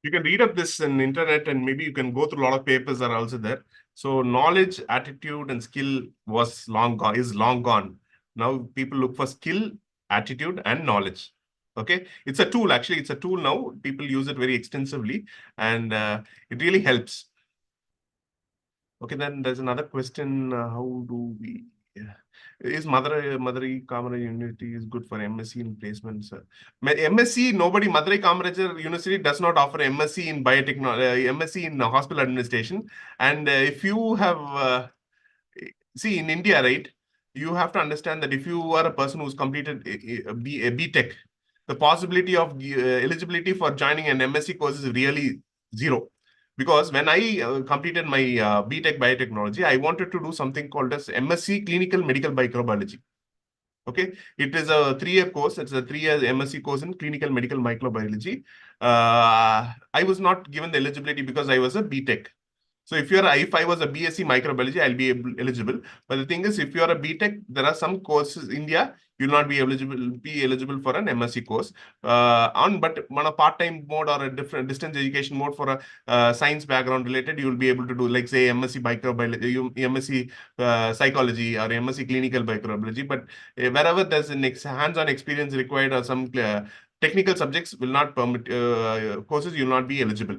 You can read up this in internet, and maybe you can go through a lot of papers that are also there. So knowledge, attitude, and skill was long gone, is long gone. Now people look for skill, attitude, and knowledge. Okay, it's a tool. Actually, it's a tool now. People use it very extensively, and it really helps. Okay, then there's another question. How do we? Yeah. Is Madurai Kamaraj University is good for MSc in placements? MSc, nobody, Madurai Kamaraj University does not offer MSc in biotechnology, MSc in hospital administration. And if you have see, in India, right, you have to understand that if you are a person who's completed a BTech, the possibility of eligibility for joining an MSc course is really zero. Because when I completed my BTech biotechnology, I wanted to do something called as MSc Clinical Medical Microbiology. Okay, it is a 3-year course. It's a 3-year MSc course in clinical medical microbiology. I was not given the eligibility because I was a BTech. So if I was a BSc microbiology, I'll be eligible. But the thing is, if you are a BTech, there are some courses in India you'll not be eligible for an MSc course. But on a part-time mode or a different distance education mode for a science background related, you will be able to do like say MSc microbiology, MSc psychology or MSc clinical microbiology. But wherever there's an hands-on experience required or some technical subjects will not permit courses, you'll not be eligible.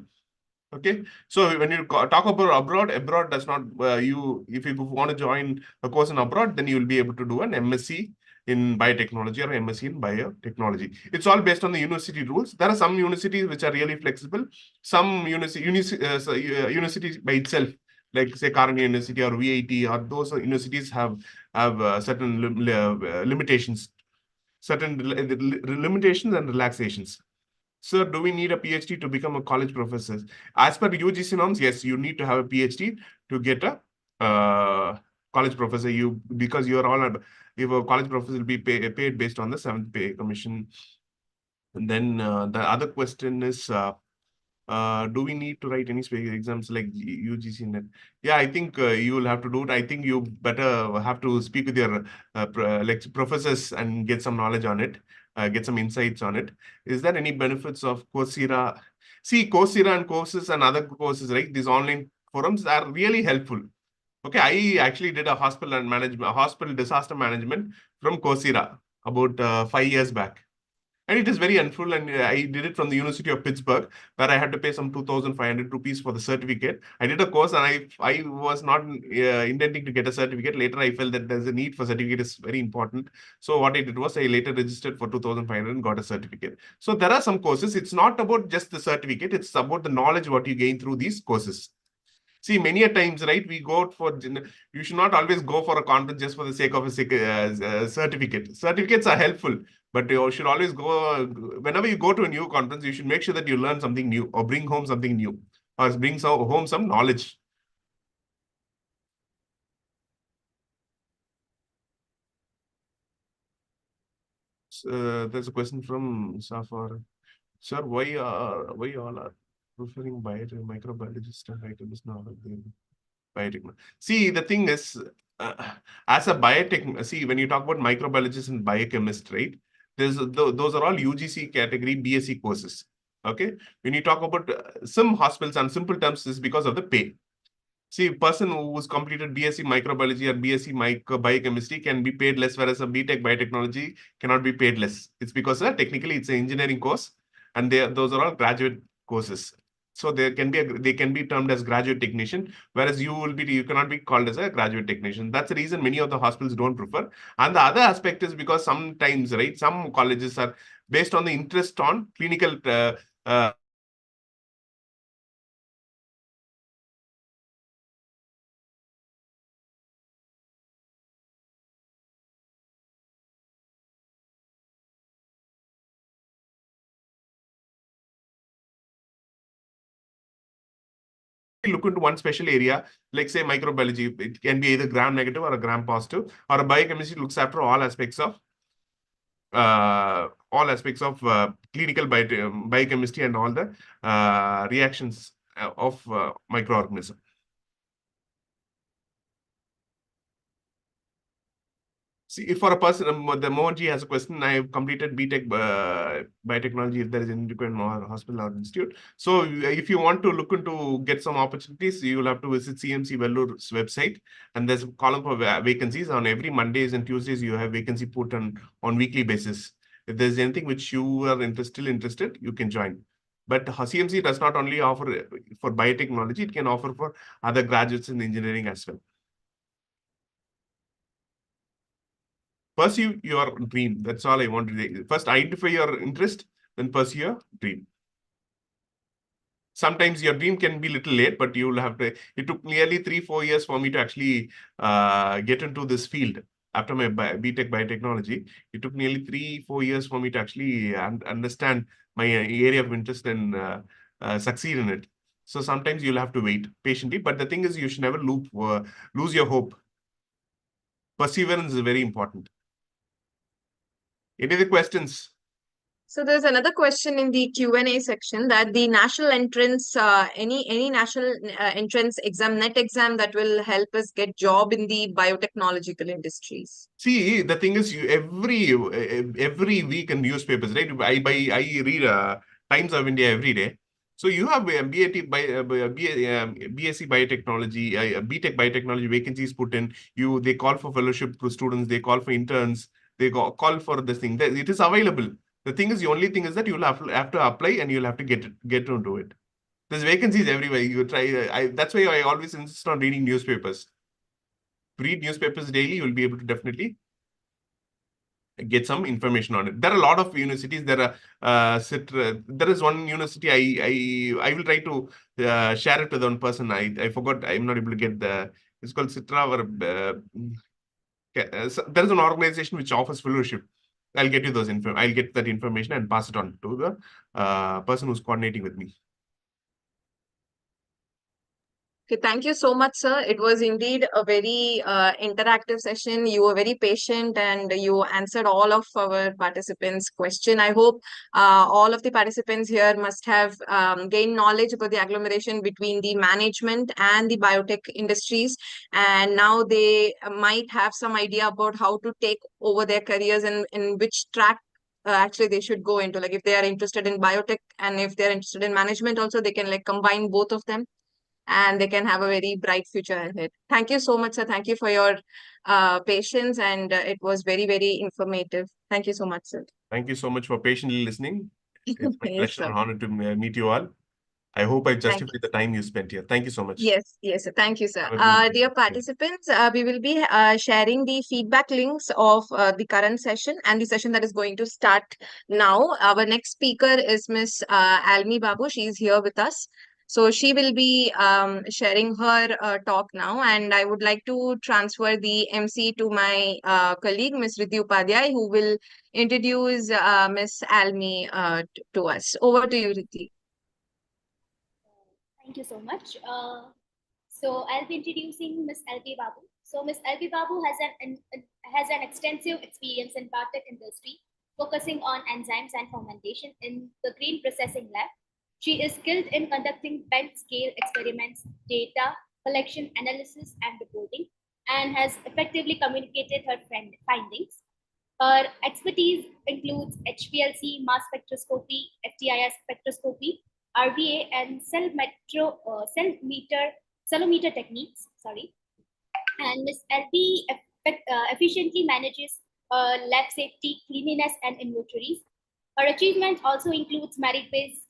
Okay, so when you talk about abroad does not if you want to join a course in abroad, then you will be able to do an MSc in biotechnology or MSc in biotechnology. It's all based on the university rules. There are some universities which are really flexible. Some universities by itself, like say Karnataka University or VIT, or those universities have certain limitations, certain limitations and relaxations. Sir, do we need a PhD to become a college professor? As per UGC norms, yes, you need to have a PhD to get a college professor. Because you are all if a college professor will be paid based on the seventh pay commission. And then the other question is, do we need to write any specific exams like UGC net? Yeah, I think you will have to do it. I think you better have to speak with your professors and get some knowledge on it, get some insights on it. Is there any benefits of Coursera? See, Coursera and courses and other courses, right? These online forums are really helpful. Okay, I actually did a hospital disaster management from Coursera about 5 years back. And it is very helpful. And I did it from the University of Pittsburgh, where I had to pay some 2,500 rupees for the certificate. I did a course, and I was not intending to get a certificate. Later, I felt that there's a need for certificate is very important. So what I did was I later registered for 2,500 and got a certificate. So there are some courses. It's not about just the certificate. It's about the knowledge what you gain through these courses. See, many a times, right, we go for, you should not always go for a conference just for the sake of a certificate. Certificates are helpful, but you should always go, whenever you go to a new conference, you should make sure that you learn something new or bring home something new or home some knowledge. There's a question from Safar. Sir, why all are preferring microbiologist and biochemist now? Biotech. See, the thing is, as a biotech, see, when you talk about microbiologist and biochemist, right? Those are all UGC category BSc courses. Okay. When you talk about some hospitals and simple terms, is because of the pay. See, a person who's completed BSc microbiology or BSc biochemistry can be paid less, whereas a BTech biotechnology cannot be paid less. It's because technically it's an engineering course, and those are all graduate courses. So they can be termed as graduate technician, whereas you cannot be called as a graduate technician. That's the reason many of the hospitals don't prefer. And the other aspect is because sometimes, right, some colleges are based on the interest on clinical uh, look into one special area, like say microbiology. It can be either gram negative or a gram positive, or a biochemistry looks after all aspects of clinical biochemistry and all the reactions of microorganism. See, for a person, the moment he has a question, I have completed BTech biotechnology. If there is any requirement or hospital or institute, so if you want to look into get some opportunities, you will have to visit CMC Vellore's website, and there's a column for vacancies. On every Mondays and Tuesdays, you have vacancy put on weekly basis. If there's anything which you are still interested, you can join. But CMC does not only offer for biotechnology; it can offer for other graduates in engineering as well. Pursue your dream. That's all I want to say. First, identify your interest, then pursue your dream. Sometimes your dream can be little late, but you will have to. It took nearly 3-4 years for me to actually get into this field. After my BTech biotechnology, it took nearly 3-4 years for me to actually understand my area of interest and succeed in it. So sometimes you'll have to wait patiently. But the thing is, you should never lose your hope. Perseverance is very important. Any other questions? So there's another question in the Q&A section that the national entrance, any national entrance exam, net exam that will help us get job in the biotechnological industries. See, the thing is, every week in newspapers, right? I read Times of India every day. So you have BSc biotechnology, BTech biotechnology vacancies put in. They call for fellowship students, they call for interns, they call for this thing. It is available. The thing is, the only thing is that you'll have to apply and you'll have to get into it. There's vacancies everywhere. You try. That's why I always insist on reading newspapers. Read newspapers daily. You'll be able to definitely get some information on it. There are a lot of universities. There are there is one university. I will try to share it with one person. I forgot. I'm not able to get the. It's called Citra or so there is an organization which offers fellowship. I'll get you those info. I'll get that information and pass it on to the person who's coordinating with me. Okay, thank you so much, sir. It was indeed a very interactive session. You were very patient and you answered all of our participants' question. I hope all of the participants here must have gained knowledge about the agglomeration between the management and the biotech industries. And now they might have some idea about how to take over their careers and in which track actually they should go into. Like if they are interested in biotech and if they're interested in management also, they can like combine both of them and they can have a very bright future ahead. Thank you so much, sir. Thank you for your patience, and it was very, very informative. Thank you so much, sir. Thank you so much for patiently listening. It's my Yes, pleasure sir. and honor to meet you all. I hope I Thank you. justified the time you spent here. Thank you so much. Yes, yes, sir. Thank you, sir. Have a good Dear day. participants, we will be sharing the feedback links of the current session and the session that is going to start now. Our next speaker is Miss Almi Babu. She is here with us. So she will be sharing her talk now, and I would like to transfer the MC to my colleague, Miss Riddhi Upadhyay, who will introduce Miss Almi to us. Over to you, Riddhi. Thank you so much. So I'll be introducing Miss L.B. Babu. So Miss L.B. Babu has an extensive experience in biotech industry, focusing on enzymes and fermentation in the grain processing lab. She is skilled in conducting bench-scale experiments, data collection, analysis, and reporting, and has effectively communicated her findings. Her expertise includes HPLC, mass spectroscopy, FTIR spectroscopy, RVA, and cellometer techniques. Sorry, and Ms. LP efficiently manages lab safety, cleanliness, and inventories. Her achievement also includes merit-based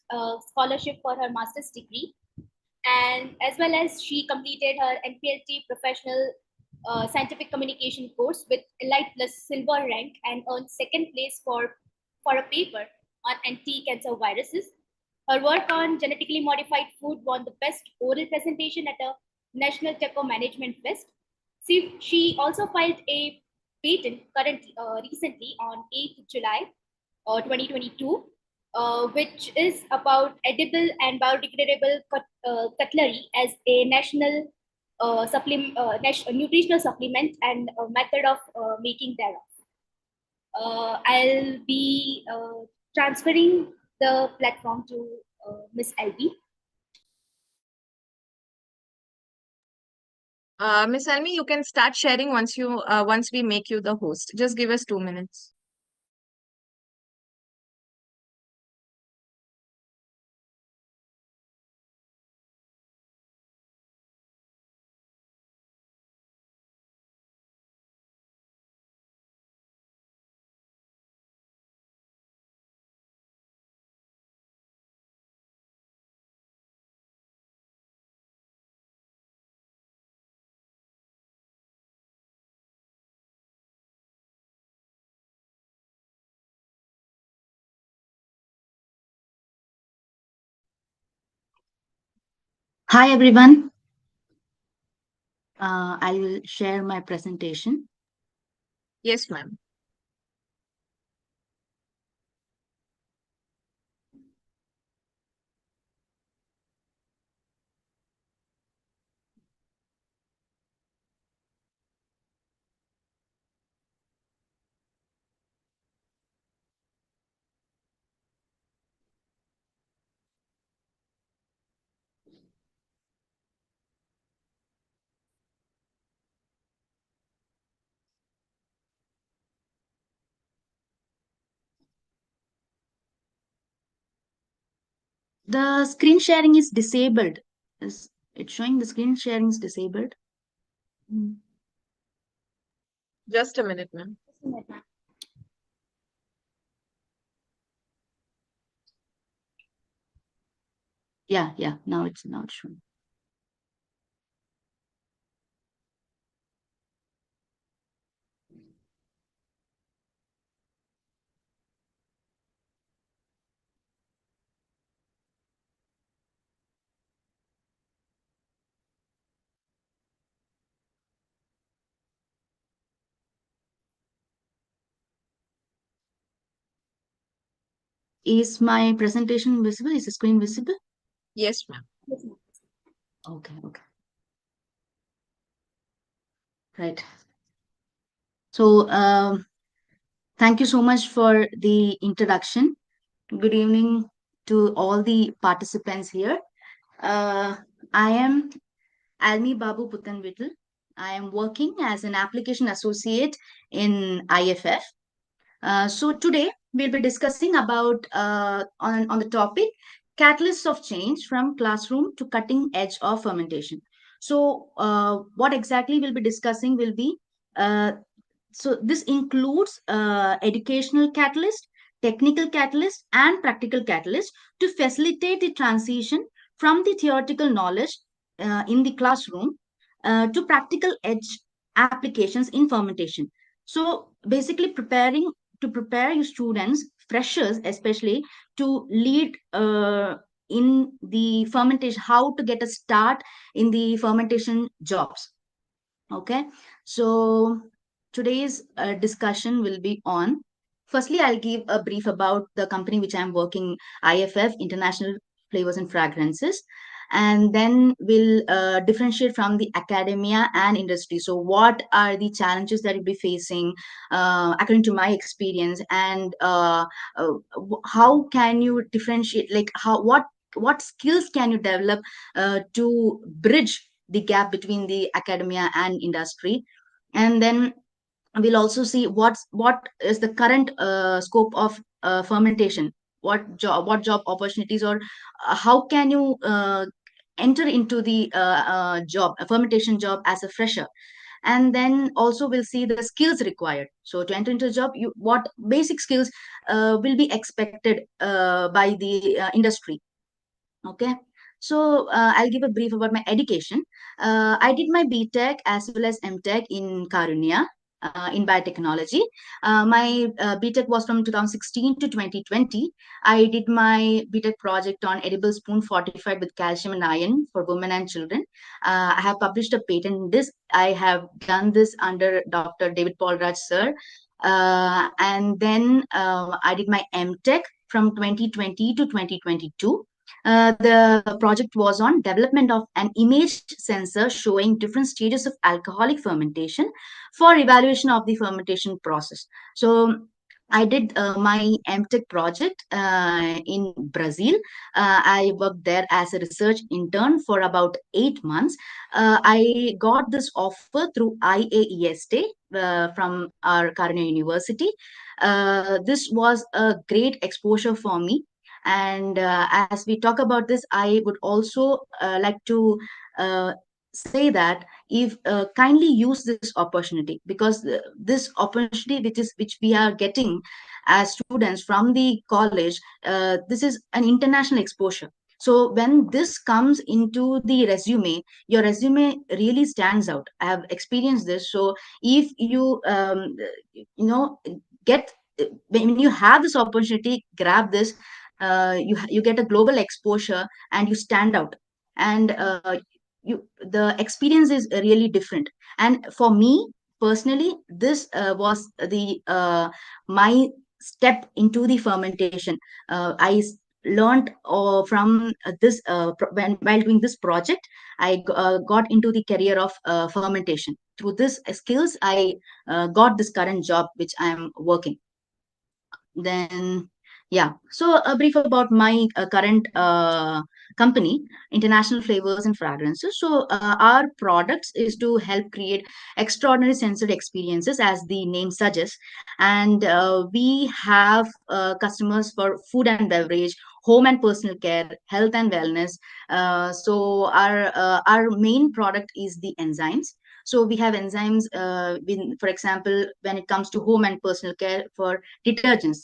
scholarship for her master's degree, and as well as she completed her NPLT professional scientific communication course with Elite Plus silver rank and earned second place for a paper on anti-cancer viruses. Her work on genetically modified food won the best oral presentation at a National Techo Management Fest. She also filed a patent recently on 8th July 2022, which is about edible and biodegradable cutlery as a national nutritional supplement and a method of making thereof. I'll be transferring the platform to Miss LB. Miss Almi, you can start sharing once we make you the host. Just give us 2 minutes. Hi everyone. I will share my presentation. Yes, ma'am. The screen sharing is disabled. Is it showing the screen sharing is disabled? Mm. Just a minute, ma'am. Yeah. Now it's showing. Is my presentation visible? Is the screen visible? Yes, ma'am. Okay. Right. So thank you so much for the introduction. Good evening to all the participants here. I am Almi Babu Puttanvittal. I am working as an application associate in IFF. So today we'll be discussing about on the topic catalysts of change from classroom to cutting edge of fermentation. So what exactly we'll be discussing will be uh, so this includes educational catalyst, technical catalyst, and practical catalyst to facilitate the transition from the theoretical knowledge in the classroom to practical edge applications in fermentation. So basically prepare your students, freshers especially, to lead in the fermentation, how to get a start in the fermentation jobs. Okay, so today's discussion will be on. Firstly, I'll give a brief about the company which I'm working, IFF, International Flavors and Fragrances, and then we'll differentiate from the academia and industry. So, what are the challenges that you'll be facing, according to my experience, and how can you differentiate? Like, what skills can you develop to bridge the gap between the academia and industry? And then we'll also see what is the current scope of fermentation, what job opportunities, or how can you enter into the job, a fermentation job as a fresher. And then also we'll see the skills required. So to enter into a job, what basic skills will be expected by the industry. Okay. So I'll give a brief about my education. I did my BTech as well as MTech in Karunya in biotechnology. My BTech was from 2016 to 2020. I did my BTech project on edible spoon fortified with calcium and iron for women and children. I have published a patent in this. I have done this under Dr. David Paul Raj, sir. And then I did my MTech from 2020 to 2022. The project was on development of an image sensor showing different stages of alcoholic fermentation for evaluation of the fermentation process. So I did my MTech project in Brazil. I worked there as a research intern for about 8 months. I got this offer through IAEST from our Karna University. This was a great exposure for me. And as we talk about this, I would also like to uh, say that if kindly use this opportunity, because this opportunity which we are getting as students from the college, this is an international exposure. So when this comes into the resume, your resume really stands out. I have experienced this. So if you get, when you have this opportunity, grab this. You get a global exposure and you stand out, and the experience is really different. And for me personally, this was the my step into the fermentation. Learned from this while doing this project. I got into the career of fermentation. Through this skills, I got this current job which I am working. Then, yeah, so a brief about my current company, International Flavors and Fragrances. So our products is to help create extraordinary sensory experiences, as the name suggests. And we have customers for food and beverage, home and personal care, health and wellness. So our main product is the enzymes. So we have enzymes, for example, when it comes to home and personal care, for detergents,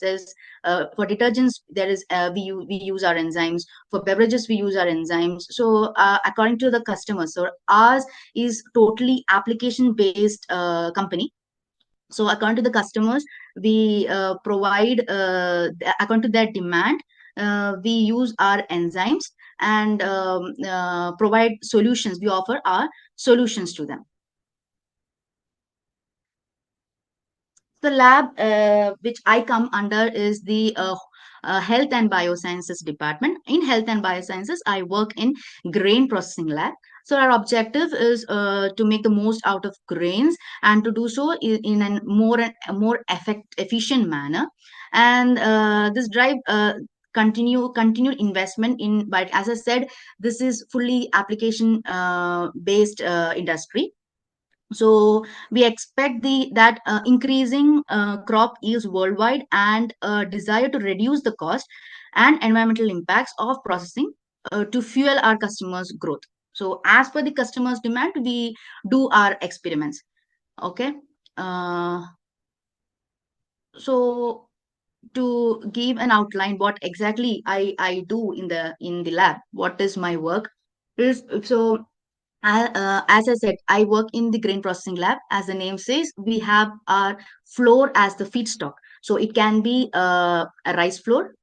for detergents there is we use our enzymes. For beverages, we use our enzymes. So according to the customer, so ours is totally application based company. So according to the customers, we provide according to their demand, we use our enzymes and provide solutions. We offer our solutions to them. The lab which I come under is the Health and Biosciences department. In Health and Biosciences, I work in grain processing lab. So our objective is to make the most out of grains, and to do so in a more efficient manner. And this drive continued investment in. But as I said, this is fully application based industry. So we expect the that increasing crop yields worldwide, and a desire to reduce the cost and environmental impacts of processing to fuel our customers' growth. So as per the customers' demand, we do our experiments. Okay. Uh, so to give an outline what exactly I do in the lab, what is my work is. So as I said, I work in the grain processing lab. As the name says, we have our flour as the feedstock. So it can be a rice flour,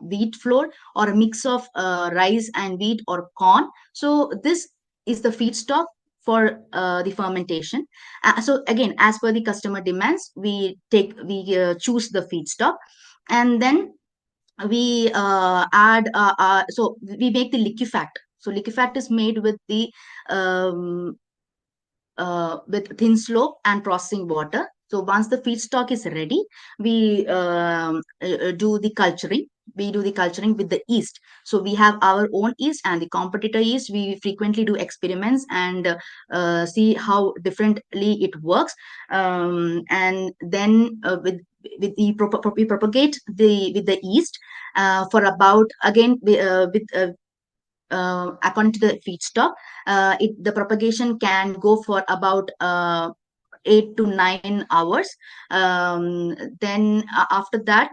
wheat flour, or a mix of rice and wheat or corn. So this is the feedstock for the fermentation. So again, as per the customer demands, we choose the feedstock, and then we add so we make the liquefact. So liquefact is made um, with thin slope and processing water. So once the feedstock is ready, we do the culturing. We do the culturing with the yeast. So we have our own yeast and the competitor yeast. We frequently do experiments and see how differently it works. And then we propagate the with the yeast for about, again according to the feedstock, the propagation can go for about 8 to 9 hours. Then after that,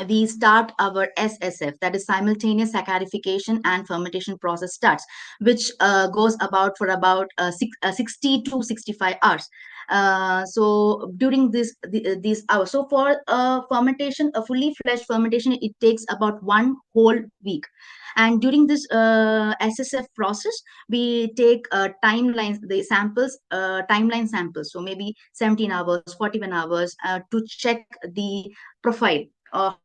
we start our SSF, that is simultaneous saccharification and fermentation process starts, which goes about for about 60 to 65 hours. So during these hours, so for fermentation, a fully fledged fermentation, it takes about one whole week. And during this SSF process, we take timelines, the samples, timeline samples. So maybe 17 hours, 41 hours, to check the profile,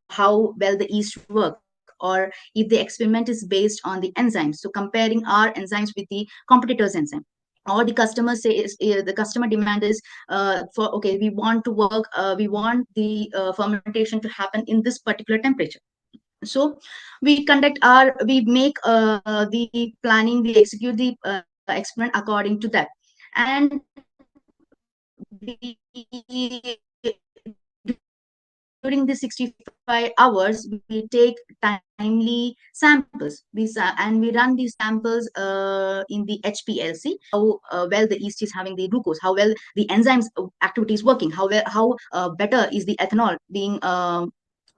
how well the yeast work, or if the experiment is based on the enzymes. So comparing our enzymes with the competitor's enzyme. or the customer says, the customer demand is for, okay, we want to work, we want the fermentation to happen in this particular temperature. So we make the planning, we execute the experiment according to that. And during the 65 hours, we take timely samples. And we run these samples in the HPLC, how well the yeast is having the glucose, how well the enzymes activity is working, how better is the ethanol being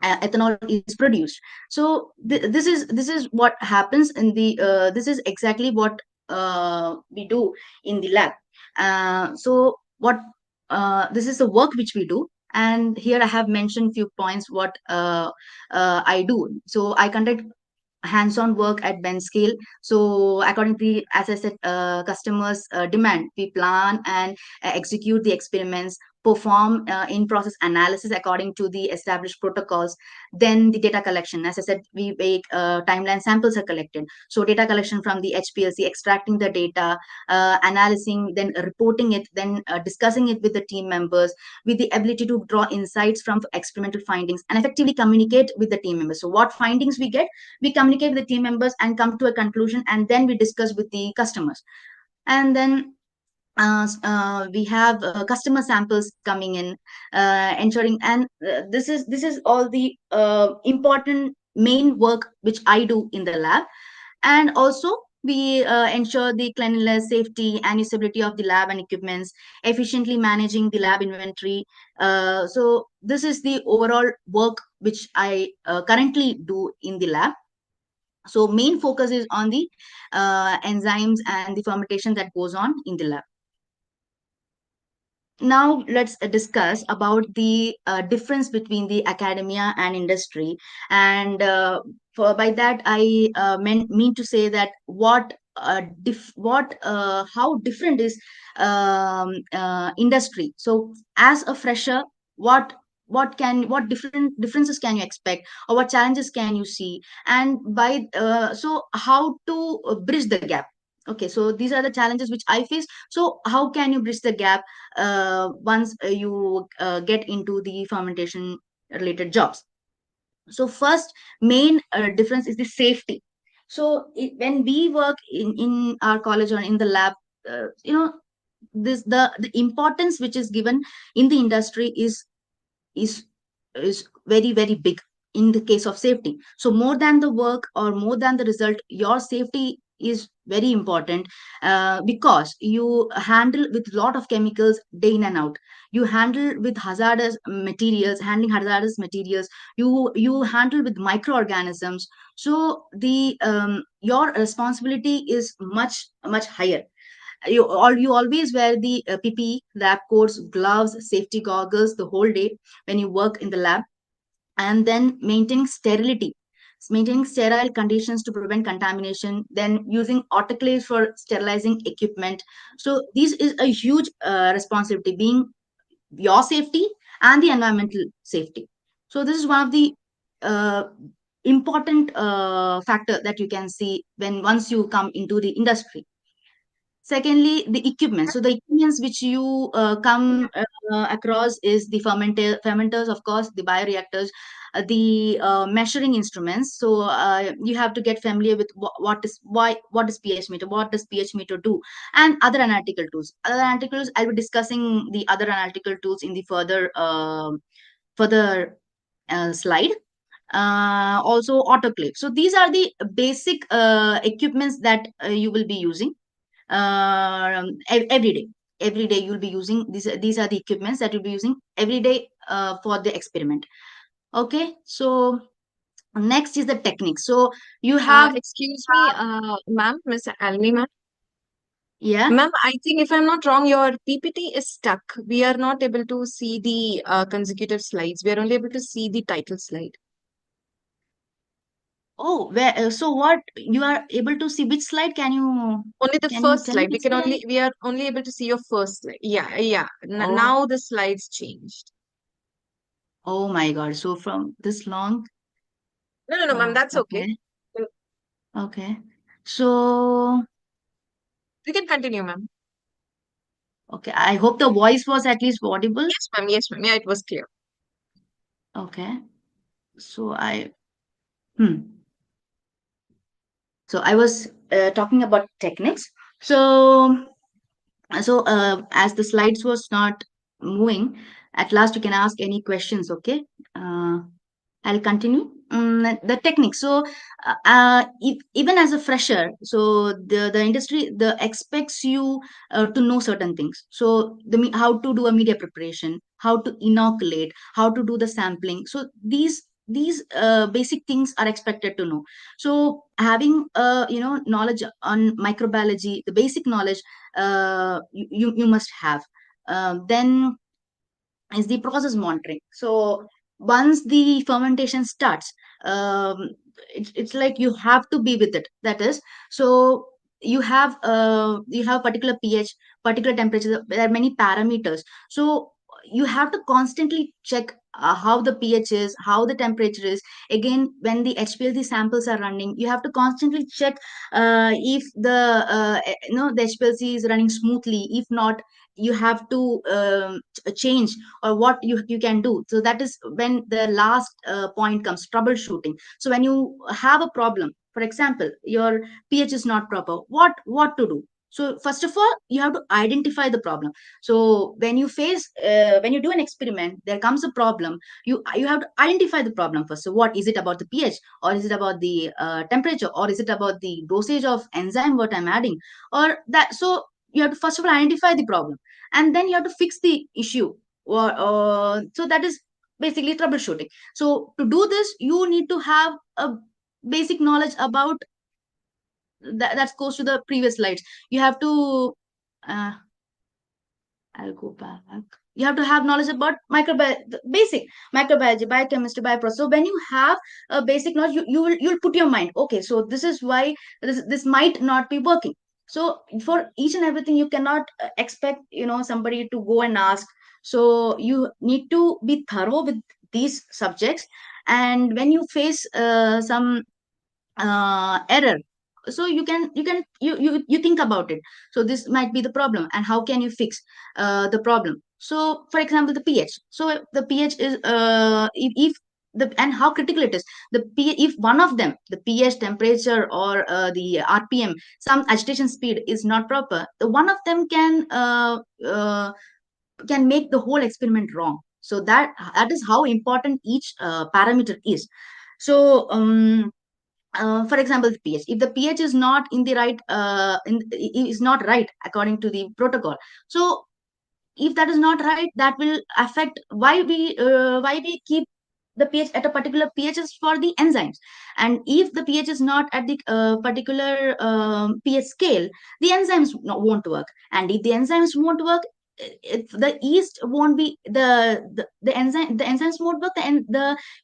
ethanol is produced. So this is what happens in the this is exactly what we do in the lab. So what this is the work which we do. And here I have mentioned few points what I do. So I conduct hands-on work at bench scale. So according to the, as I said, customers demand, we plan and execute the experiments, perform in-process analysis according to the established protocols. Then the data collection, as I said, we make timeline samples are collected. So data collection from the HPLC, extracting the data, analyzing, then reporting it, then discussing it with the team members, with the ability to draw insights from experimental findings and effectively communicate with the team members. So what findings we get, we communicate with the team members and come to a conclusion, and then we discuss with the customers. And then we have customer samples coming in, ensuring, and this is all the important main work which I do in the lab. And also we ensure the cleanliness, safety, and usability of the lab and equipments, efficiently managing the lab inventory. So this is the overall work which I currently do in the lab. So main focus is on the enzymes and the fermentation that goes on in the lab. Now let's discuss about the difference between the academia and industry. And by that I mean to say that how different is industry. So as a fresher, what differences can you expect, or what challenges can you see, and by so how to bridge the gap. Okay, so these are the challenges which I face. So how can you bridge the gap once you get into the fermentation related jobs? So first main difference is the safety. So when we work in our college or in the lab, you know, this the importance which is given in the industry is is very very big in the case of safety. So more than the work or more than the result, your safety is very important, because you handle with lot of chemicals day in and out. You handle with hazardous materials, handling hazardous materials. You handle with microorganisms. So the your responsibility is much higher. You always wear the PPE, lab coats, gloves, safety goggles the whole day when you work in the lab. And then maintaining sterile conditions to prevent contamination, then using autoclaves for sterilizing equipment. So this is a huge responsibility, being your safety and the environmental safety. So this is one of the uh, important factor that you can see when once you come into the industry. Secondly, the equipment. So the equipments which you come across is the fermenters, of course, the bioreactors, the measuring instruments. So you have to get familiar with what is pH meter, what does pH meter do, and other analytical tools. Other analytical tools, I'll be discussing the other analytical tools in the further slide. Also autoclave. So these are the basic equipments that you will be using every day. Every day you'll be using these are the equipments that you'll be using every day for the experiment. Okay, so next is the technique. So you have Excuse me, ma'am, Miss Almi, ma'am. yeah. Ma'am, I think if I'm not wrong, your PPT is stuck. We are not able to see the consecutive slides. We are only able to see the title slide. Oh, where so what you are able to see, which slide Only the can you first tell me slide. which slide? We are only able to see your first slide. Yeah, yeah. Oh, Now the slides changed. oh my God, so from this long. No, no, no, ma'am. Oh, That's okay. okay, okay. So You can continue, ma'am. Okay, I hope the voice was at least audible. Yes, ma'am. Yes, ma'am. Yeah, it was clear. Okay, so hmm. So I was talking about techniques. So as the slides was not moving, at last you can ask any questions. Okay, uh, I'll continue. The technique. So, even as a fresher, so the industry expects you to know certain things. So how to do a media preparation, how to inoculate, how to do the sampling. So these basic things are expected to know. So having knowledge on microbiology, the basic knowledge, you must have. Then is the process monitoring. So once the fermentation starts, it's like you have to be with it. That is, so you have particular pH, particular temperature. There are many parameters. So you have to constantly check how the pH is, how the temperature is. Again, when the HPLC samples are running, you have to constantly check if the HPLC is running smoothly. If not, you have to change, or what you can do. So that is when the last point comes, troubleshooting. So when you have a problem, for example, your pH is not proper, what to do? So first of all, you have to identify the problem. So when you do an experiment, there comes a problem. You have to identify the problem first. So what is it, about the pH, or is it about the temperature, or is it about the dosage of enzyme what I'm adding, or that? So you have to first of all identify the problem, and then you have to fix the issue. So that is basically troubleshooting. So to do this, you need to have a basic knowledge about that goes to the previous slides. You have to uh, I'll go back. You have to have knowledge about basic microbiology, biochemistry, bioprocess. So when you have a basic knowledge, you'll put your mind, okay, so this is why this might not be working. So for each and everything, you cannot expect somebody to go and ask. So you need to be thorough with these subjects. And when you face some error, so you think about it. So this might be the problem, and how can you fix the problem? So for example, the pH. So the pH is if the and how critical it is. The pH, if one of them, the pH, temperature, or the RPM, some agitation speed is not proper, the one of them can make the whole experiment wrong. So that is how important each parameter is. So for example, the pH. If the pH is not in the right, is not right according to the protocol. So if that is not right, that will affect why we keep the pH at a particular pH is for the enzymes. And if the pH is not at the particular pH scale, the enzymes won't work. And if the enzymes won't work, the yeast won't be the enzymes won't work, and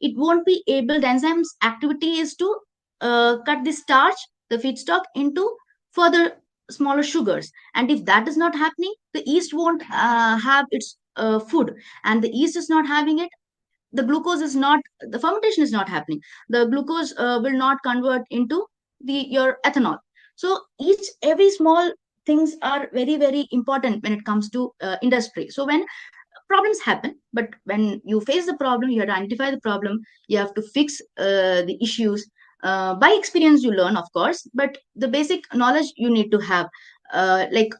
it won't be able. The enzymes activity is to cut the starch, the feedstock, into further smaller sugars. And if that is not happening, the yeast won't have its food. And the yeast is not having it, the glucose is not, the fermentation is not happening. The glucose will not convert into your ethanol. So each every small things are very very important when it comes to industry. So when problems happen, but when you face the problem, you have to identify the problem, you have to fix the issues. By experience you learn, of course, but the basic knowledge you need to have. Like,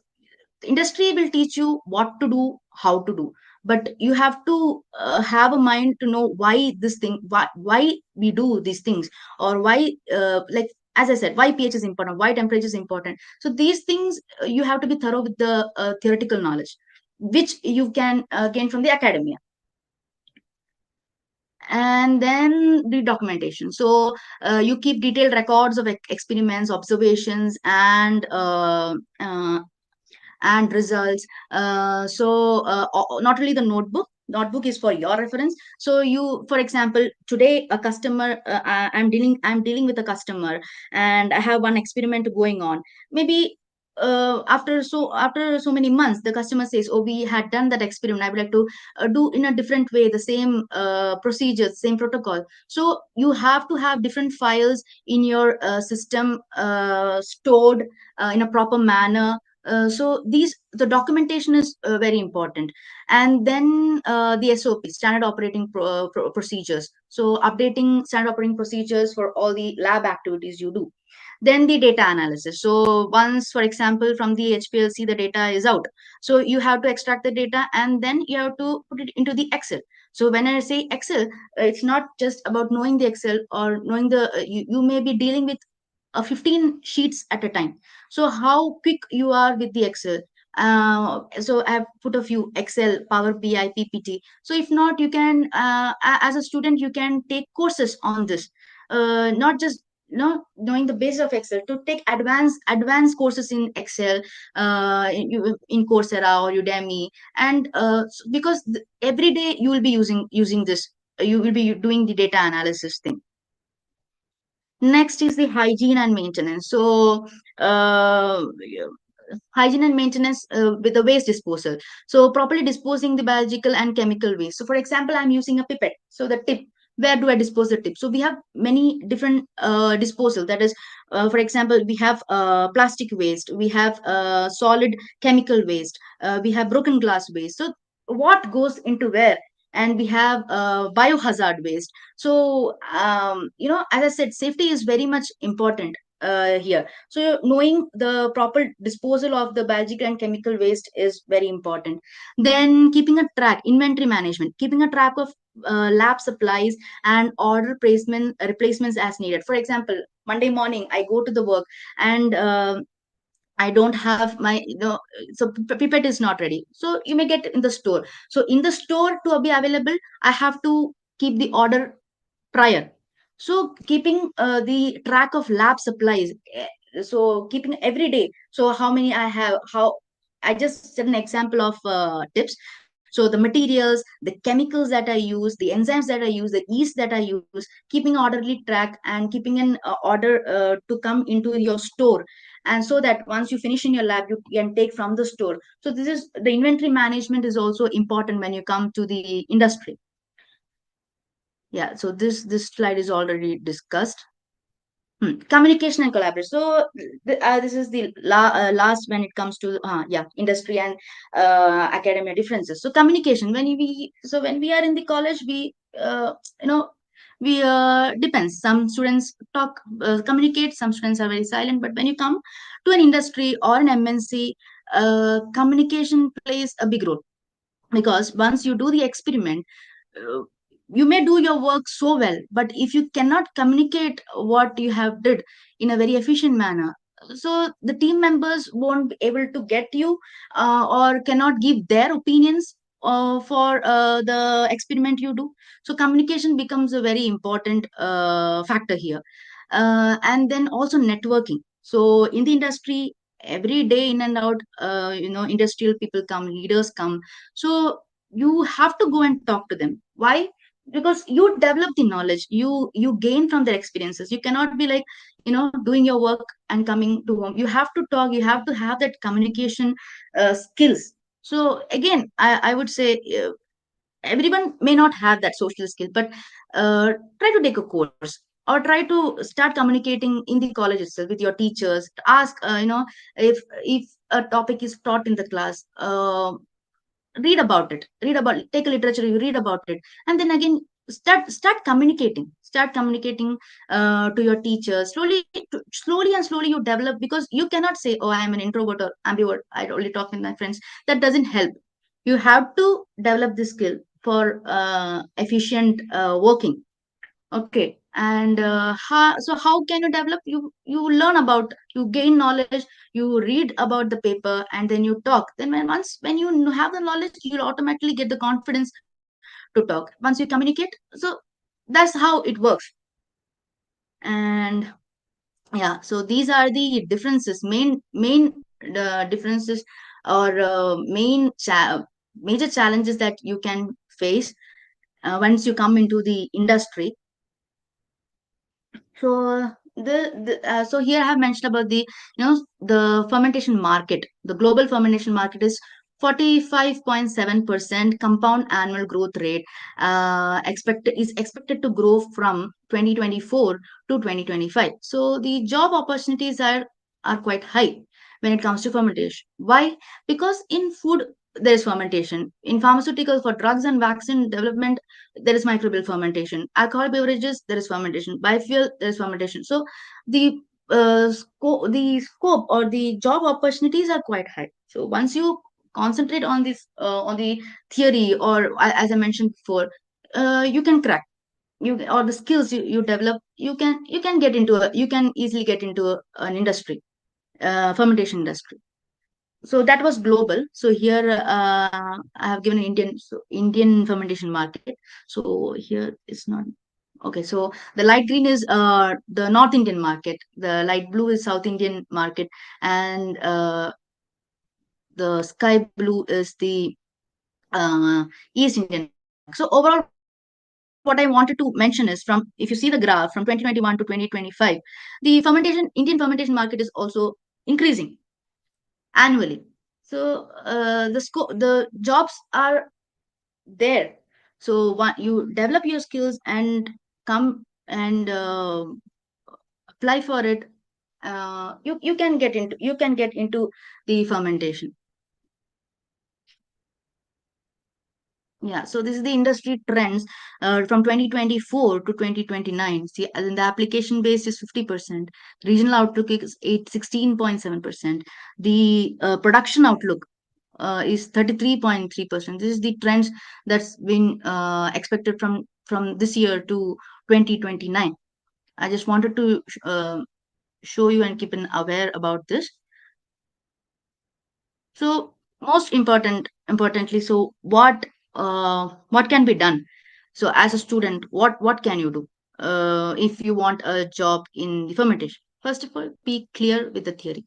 industry will teach you what to do, how to do, but you have to have a mind to know why this thing, why we do these things, or why, like as I said, why pH is important, why temperature is important. So these things, you have to be thorough with the theoretical knowledge, which you can gain from the academia. And then the documentation. So you keep detailed records of experiments, observations, and results. Not only the notebook is for your reference. So you, for example, today a customer, I'm dealing with a customer, and I have one experiment going on. Maybe after so many months, the customer says, oh, we had done that experiment, I would like to do in a different way, the same procedures, same protocol. So you have to have different files in your system, stored in a proper manner, So the documentation is very important. And then the SOP, standard operating procedures. So updating standard operating procedures for all the lab activities you do. Then the data analysis. So once, for example, from the HPLC, the data is out. So you have to extract the data and then you have to put it into the Excel. So when I say Excel, it's not just about knowing the Excel or knowing you may be dealing with 15 sheets at a time. So how quick you are with the Excel. So I've put a few Excel, Power BI, PPT. So if not, you can, as a student, you can take courses on this. Not just knowing the base of Excel, to take advanced courses in Excel, in Coursera or Udemy. And because every day you will be using this, you will be doing the data analysis thing. Next is the hygiene and maintenance. So, hygiene and maintenance with the waste disposal. So, properly disposing the biological and chemical waste. So, for example, I'm using a pipette. So, the tip, where do I dispose the tip? So, we have many different disposal. That is, for example, we have plastic waste, we have solid chemical waste, we have broken glass waste. So, what goes into where? And we have biohazard waste. So, as I said, safety is very much important here. So, knowing the proper disposal of the biological and chemical waste is very important. Then, keeping a track, inventory management, keeping a track of lab supplies and order placement replacements as needed. For example, Monday morning, I go to the work and I don't have my, so pipette is not ready. So you may get in the store. So in the store to be available, I have to keep the order prior. So keeping the track of lab supplies, so keeping every day. So how many I have, how I just set an example of tips. So the materials, the chemicals that I use, the enzymes that I use, the yeast that I use, keeping orderly track and keeping an order to come into your store. And so that once you finish in your lab, you can take from the store. So this is the inventory management is also important when you come to the industry. Yeah, so this slide is already discussed. Communication and collaboration. So this is the last when it comes to industry and academia differences. So communication, when we are in the college, we you know we depends. Some students talk, communicate. Some students are very silent. But when you come to an industry or an MNC, communication plays a big role, because once you do the experiment, uh, you may do your work so well, but if you cannot communicate what you have did in a very efficient manner, so the team members won't be able to get you, or cannot give their opinions for the experiment you do. So communication becomes a very important factor here. And then also networking. So in the industry, every day in and out, industrial people come, leaders come. So you have to go and talk to them. Why? Because you develop the knowledge, you gain from their experiences. You cannot be like, doing your work and coming to home. You have to talk, you have to have that communication skills. So again, I would say, everyone may not have that social skill, but try to take a course, or try to start communicating in the college itself with your teachers. Ask, if a topic is taught in the class, read about it, take a literature, you read about it, and then again start communicating to your teachers. Slowly and slowly you develop, because you cannot say, oh, I am an introvert or ambivert, I only talk with my friends. That doesn't help. You have to develop this skill for efficient working. Okay. And how can you develop? You learn about, you gain knowledge, you read about the paper, and then you talk. Then when you have the knowledge, you'll automatically get the confidence to talk once you communicate. So that's how it works. And yeah, so these are the differences, main differences, or major challenges that you can face once you come into the industry. So so here I have mentioned about the fermentation market. The global fermentation market is 45.7% compound annual growth rate, expected to grow from 2024 to 2025. So the job opportunities are quite high. when it comes to fermentation. Why? Because in food there is fermentation. In pharmaceuticals, for drugs and vaccine development, there is microbial fermentation. Alcohol beverages, there is fermentation. Biofuel, there is fermentation. So the the scope or the job opportunities are quite high. So once you concentrate on this on the theory, or as I mentioned before, you can crack, you or the skills you develop, you can get into a, you can easily get into an industry, fermentation industry. So that was global. So here I have given Indian, so Indian fermentation market. So here it's not okay. So the light green is the North Indian market, the light blue is South Indian market, and the sky blue is the East Indian market. So overall, what I wanted to mention is, from if you see the graph from 2021 to 2025, the fermentation Indian fermentation market is also increasing annually. So the jobs are there. So you develop your skills and come and apply for it. You can get into, you can get into the fermentation. Yeah, so this is the industry trends from 2024 to 2029. See, as in the application base is 50%, regional outlook is 16.7%, the production outlook is 33.3%. This is the trends that's been expected from this year to 2029. I just wanted to show you and keep an aware about this. So most importantly, so what can be done? So as a student, what can you do if you want a job in the fermentation? First of all, be clear with the theory.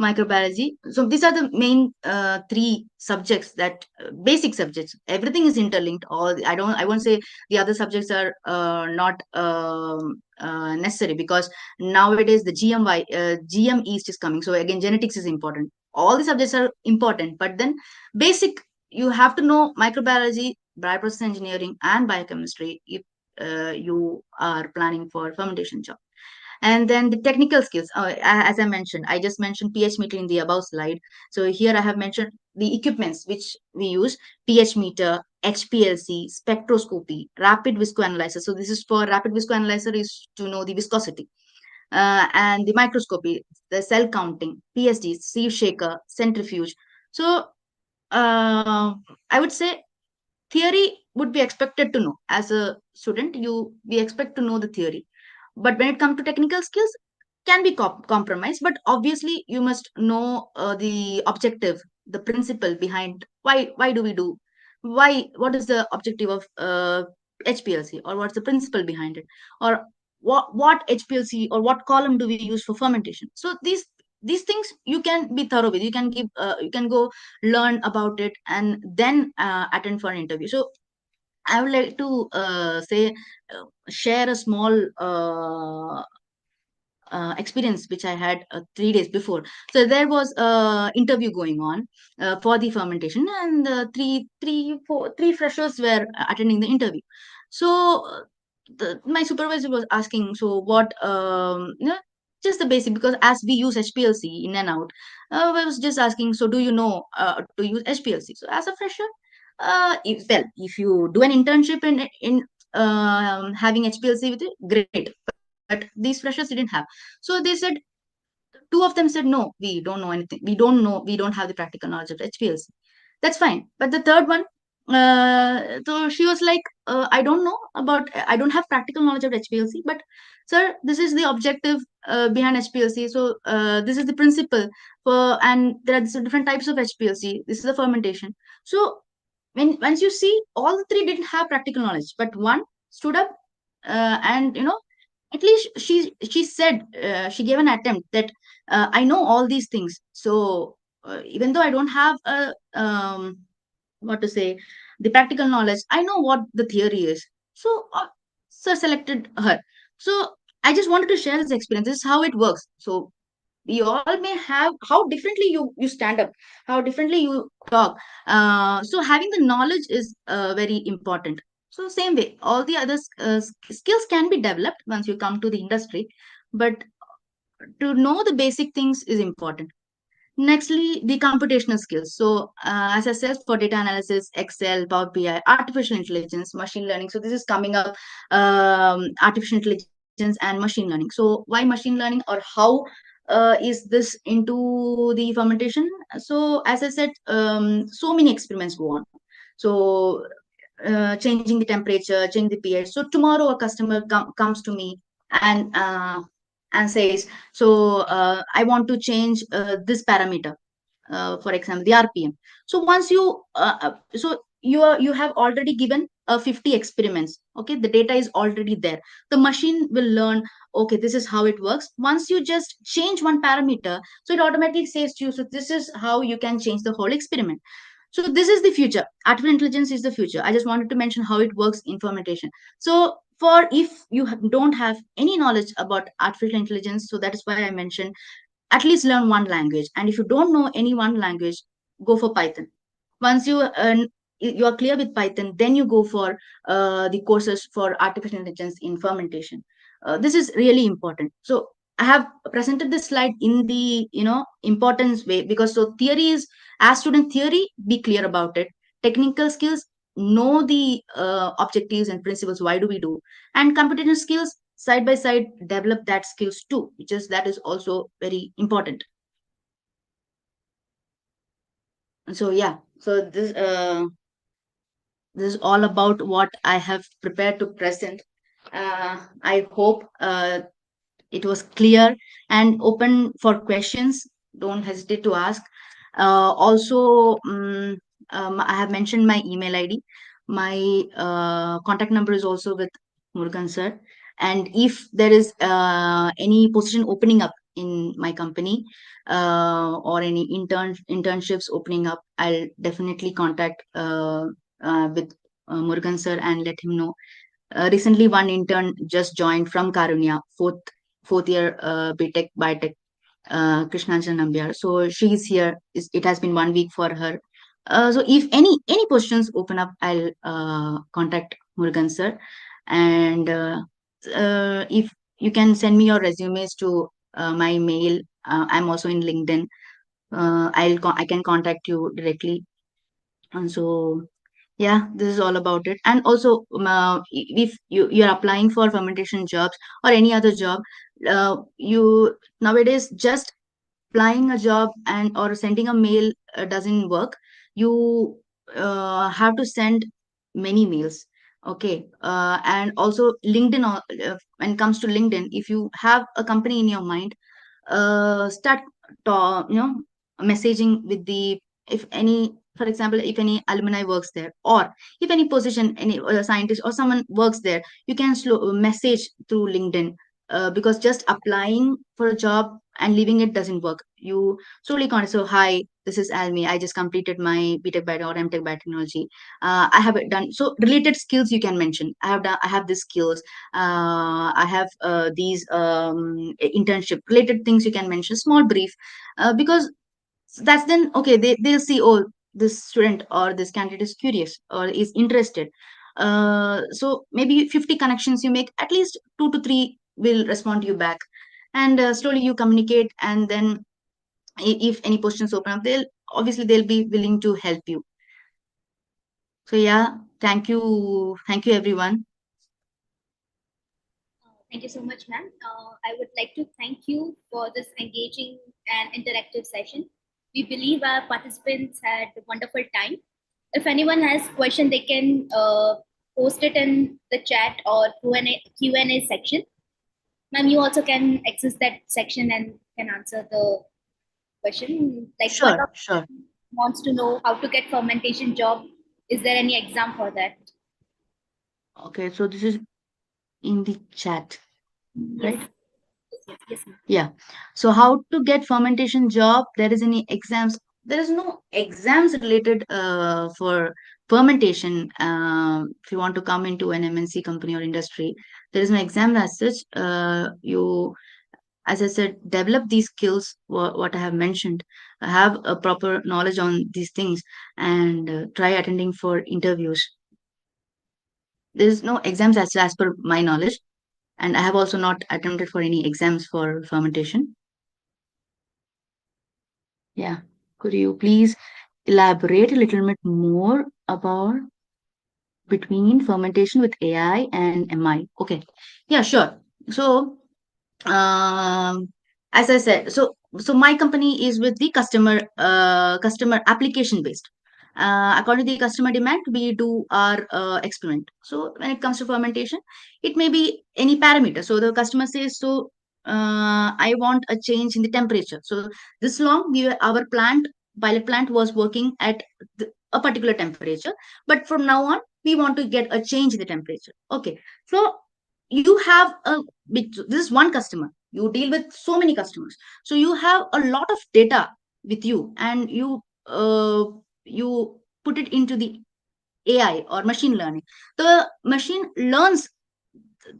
Microbiology. So these are the main three subjects, that basic subjects. Everything is interlinked. All I won't say the other subjects are not necessary, because nowadays the GM East is coming. So again, genetics is important. All the subjects are important, but then basic, you have to know microbiology, bioprocess engineering, and biochemistry if you are planning for fermentation job. And then the technical skills, as I mentioned, I just mentioned pH meter in the above slide. So here I have mentioned the equipments which we use: pH meter, HPLC, spectroscopy, rapid viscoanalyzer. So this is for rapid viscoanalyzer, is to know the viscosity, and the microscopy, the cell counting, PSD, sieve shaker, centrifuge. So I would say theory would be expected to know. As a student, you we expect to know the theory, but when it comes to technical skills, can be compromised. But obviously, you must know the objective, the principle behind why do we do, what is the objective of HPLC, or what's the principle behind it, or what HPLC or what column do we use for fermentation. So these things you can be thorough with. You can give you can go learn about it and then attend for an interview. So I would like to say share a small experience which I had 3 days before. So there was a interview going on for the fermentation, and three freshers were attending the interview. So my supervisor was asking, so what, just the basic, because as we use HPLC in and out, I was just asking, so do you know to use HPLC? So as a fresher, if you do an internship in having HPLC with it, great. But these freshers didn't have. So they said, two of them said, no, we don't know anything. We don't know. We don't have the practical knowledge of HPLC. That's fine. But the third one, so she was like, I don't know about, I don't have practical knowledge of HPLC, but sir, this is the objective behind HPLC. So this is the principle for, and there are different types of HPLC. This is the fermentation. So once you see, all the three didn't have practical knowledge, but one stood up and at least she said, she gave an attempt that I know all these things. So even though I don't have a what to say, the practical knowledge, I know what the theory is. So sir selected her. So I just wanted to share this experience. This is how it works. So we all may have how differently you stand up, how differently you talk. So having the knowledge is very important. So same way, all the other skills can be developed once you come to the industry, but to know the basic things is important. Nextly, the computational skills. So, as I said, for data analysis, Excel, Power BI, artificial intelligence, machine learning. So, this is coming up, artificial intelligence and machine learning. So, why machine learning, or how is this into the fermentation? So, as I said, so many experiments go on. So, changing the temperature, change the pH. So, tomorrow a customer comes to me and says, so I want to change this parameter, for example the RPM. So once you so you have already given 50 experiments. Okay, the data is already there. The machine will learn, okay, this is how it works. Once you just change one parameter, so it automatically says to you, so this is how you can change the whole experiment. So this is the future. Artificial intelligence is the future. I just wanted to mention how it works in fermentation. So for if you don't have any knowledge about artificial intelligence, so that is why I mentioned at least learn one language. And if you don't know any one language, go for Python. Once you are clear with Python, then you go for the courses for artificial intelligence in fermentation. This is really important. So I have presented this slide in the importance way, because so theory is, as student theory, be clear about it. Technical skills, know the objectives and principles, why do we do, and computational skills, side by side, develop that skills too, which is that is also very important. So yeah, so this is all about what I have prepared to present. I hope it was clear and open for questions. Don't hesitate to ask. Also, I have mentioned my email ID. My contact number is also with Murugan sir. And if there is any position opening up in my company, or any internships opening up, I'll definitely contact with Murugan sir and let him know. Recently, one intern just joined from Karunya, fourth year BTech Biotech, Krishnanjan Nambiar. So she's here. It has been 1 week for her. So if any questions open up, I'll contact Murugan sir, and if you can send me your resumes to my mail. I'm also in LinkedIn. I can contact you directly. And so yeah, this is all about it. And also, if you're applying for fermentation jobs or any other job, you nowadays just applying a job and or sending a mail doesn't work. You have to send many mails. Okay, and also LinkedIn. When it comes to LinkedIn, if you have a company in your mind, start messaging with the, if any, for example, if any alumni works there, or if any position, any scientist or someone works there, you can message through LinkedIn. Because just applying for a job and leaving it doesn't work. You slowly contact, so hi, this is Almi, I just completed my BTech Bio or MTech Biotechnology. I have done, so related skills you can mention. I have these skills. I have these internship related things you can mention, small brief. Because that's then okay, they'll see, oh, this student or this candidate is curious or is interested. So maybe 50 connections you make, at least 2 to 3 will respond to you back. And slowly you communicate, and then if any questions open up, they'll be willing to help you. So yeah, thank you everyone. Thank you so much, ma'am. I would like to thank you for this engaging and interactive session. We believe our participants had a wonderful time. If anyone has question, they can post it in the chat or Q&A section. Ma'am, you also can access that section and can answer the question. Like, Sure, one of sure. wants to know how to get fermentation job. Is there any exam for that? Okay, so this is in the chat, Yes. right? Yes, ma'am. Yeah. So how to get fermentation job? There is any exams? There is no exams related for fermentation. If you want to come into an MNC company or industry, there is no exam as such. You, as I said, develop these skills. What I have mentioned, have a proper knowledge on these things, and try attending for interviews. There is no exams as per my knowledge, and I have also not attempted for any exams for fermentation. Yeah. Could you please elaborate a little bit more about between fermentation with AI and MI? Okay. Yeah, sure. So, um, as I said, so my company is with the customer application based. According to the customer demand, we do our experiment. So when it comes to fermentation, it may be any parameter. So the customer says, so I want a change in the temperature. So this long, our pilot plant was working at a particular temperature, but from now on, we want to get a change in the temperature. Okay, so you have this is one customer. You deal with so many customers, so you have a lot of data with you, and you put it into the AI or machine learning. The machine learns,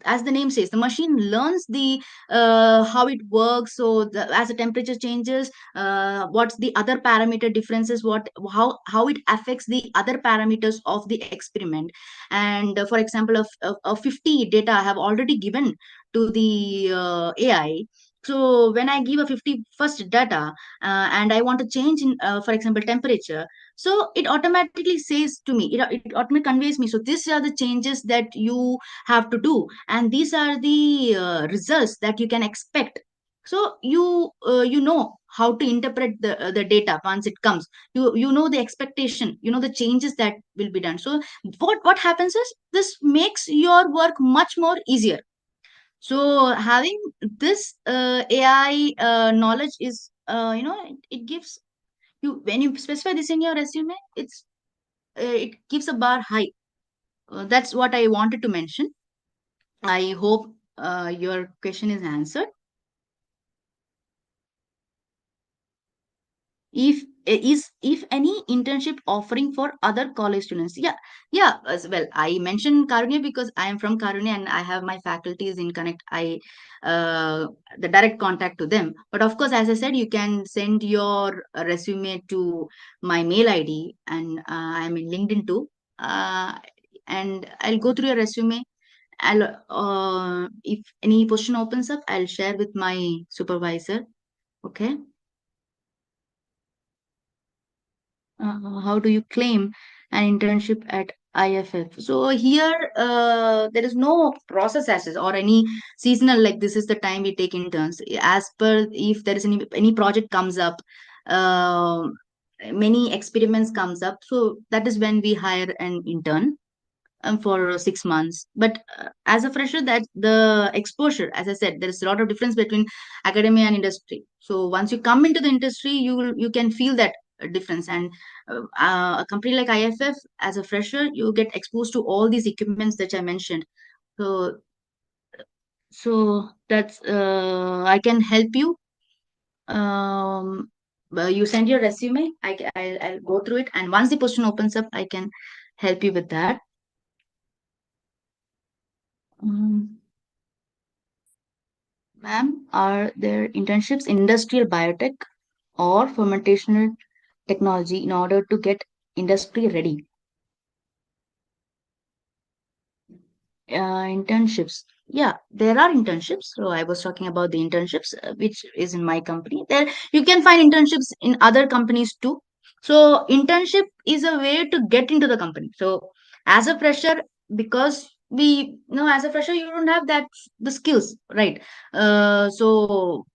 as the name says, the machine learns the how it works. So as the temperature changes, what's the other parameter differences, how it affects the other parameters of the experiment. And for example, of 50 data I have already given to the AI. So when I give a 50 first data, and I want to change in, for example, temperature, so it automatically says to me, it automatically conveys me, so these are the changes that you have to do, and these are the results that you can expect. So you know how to interpret the data once it comes. You know the expectation, you know the changes that will be done. So what happens is, this makes your work much more easier. So having this AI knowledge is, it gives you, when you specify this in your resume, it gives a bar high. That's what I wanted to mention. I hope your question is answered. If any internship offering for other college students? Yeah, yeah. As well, I mentioned Karunya because I am from Karunya and I have my faculties in Connect. Uh, the direct contact to them. But of course, as I said, you can send your resume to my mail ID, and I'm in LinkedIn too. And I'll go through your resume. I'll if any position opens up, I'll share with my supervisor. Okay. How do you claim an internship at IFF? So here, there is no process access or any seasonal, like this is the time we take interns. As per, if there is any project comes up, um many experiments comes up, so that is when we hire an intern for 6 months. But as a fresher, that the exposure, as I said, there is a lot of difference between academia and industry. So once you come into the industry, you can feel that difference. And a company like IFF, as a fresher, you get exposed to all these equipments that I mentioned. So that's I can help you. You send your resume. I'll go through it, and once the position opens up, I can help you with that. Um, Ma'am, are there internships in industrial biotech or fermentational technology in order to get industry ready? Internships. Yeah, there are internships. So I was talking about the internships, which is in my company. There you can find internships in other companies too. So internship is a way to get into the company. So as a fresher, because as a fresher, you don't have the skills, right? So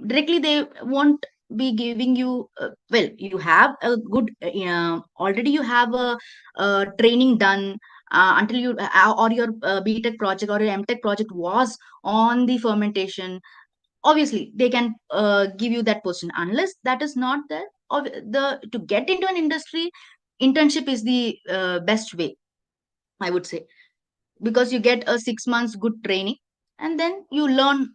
directly they won't be giving you, well, you have a good, already you have a training done, until you or your BTech project or your MTech project was on the fermentation. Obviously they can give you that position. Unless that is not there, to get into an industry, internship is the best way, I would say, because you get a 6 months good training, and then you learn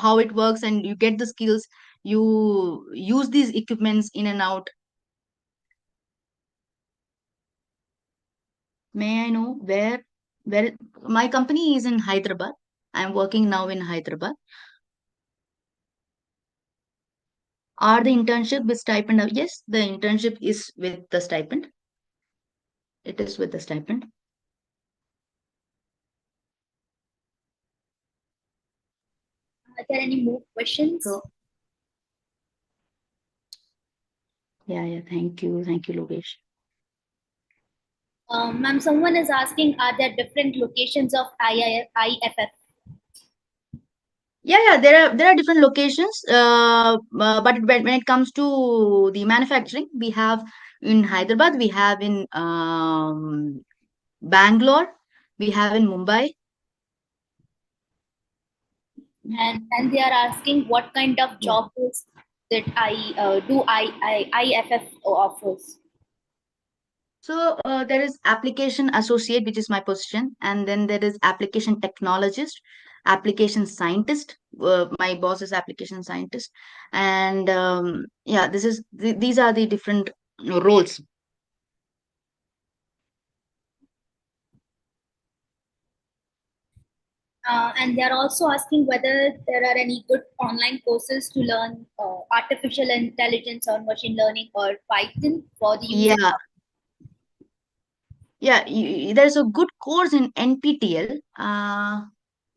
how it works and you get the skills. You use these equipments in and out. May I know where my company is in Hyderabad? I'm working now in Hyderabad. Are the internship with stipend? Yes, the internship is with the stipend. It is with the stipend. Are there any more questions? So Yeah. Thank you, Lokesh. Ma'am, someone is asking, are there different locations of IFF? Yeah. There are different locations. But when it comes to the manufacturing, we have in Hyderabad, we have in Bangalore, we have in Mumbai. And they are asking what kind of Yeah. job roles that IFF offers. So there is application associate, which is my position, and then there is application technologist, application scientist. My boss is application scientist, and yeah, these are the different roles. And they are also asking whether there are any good online courses to learn artificial intelligence or machine learning or Python for the use of. Yeah, yeah. There's a good course in NPTL.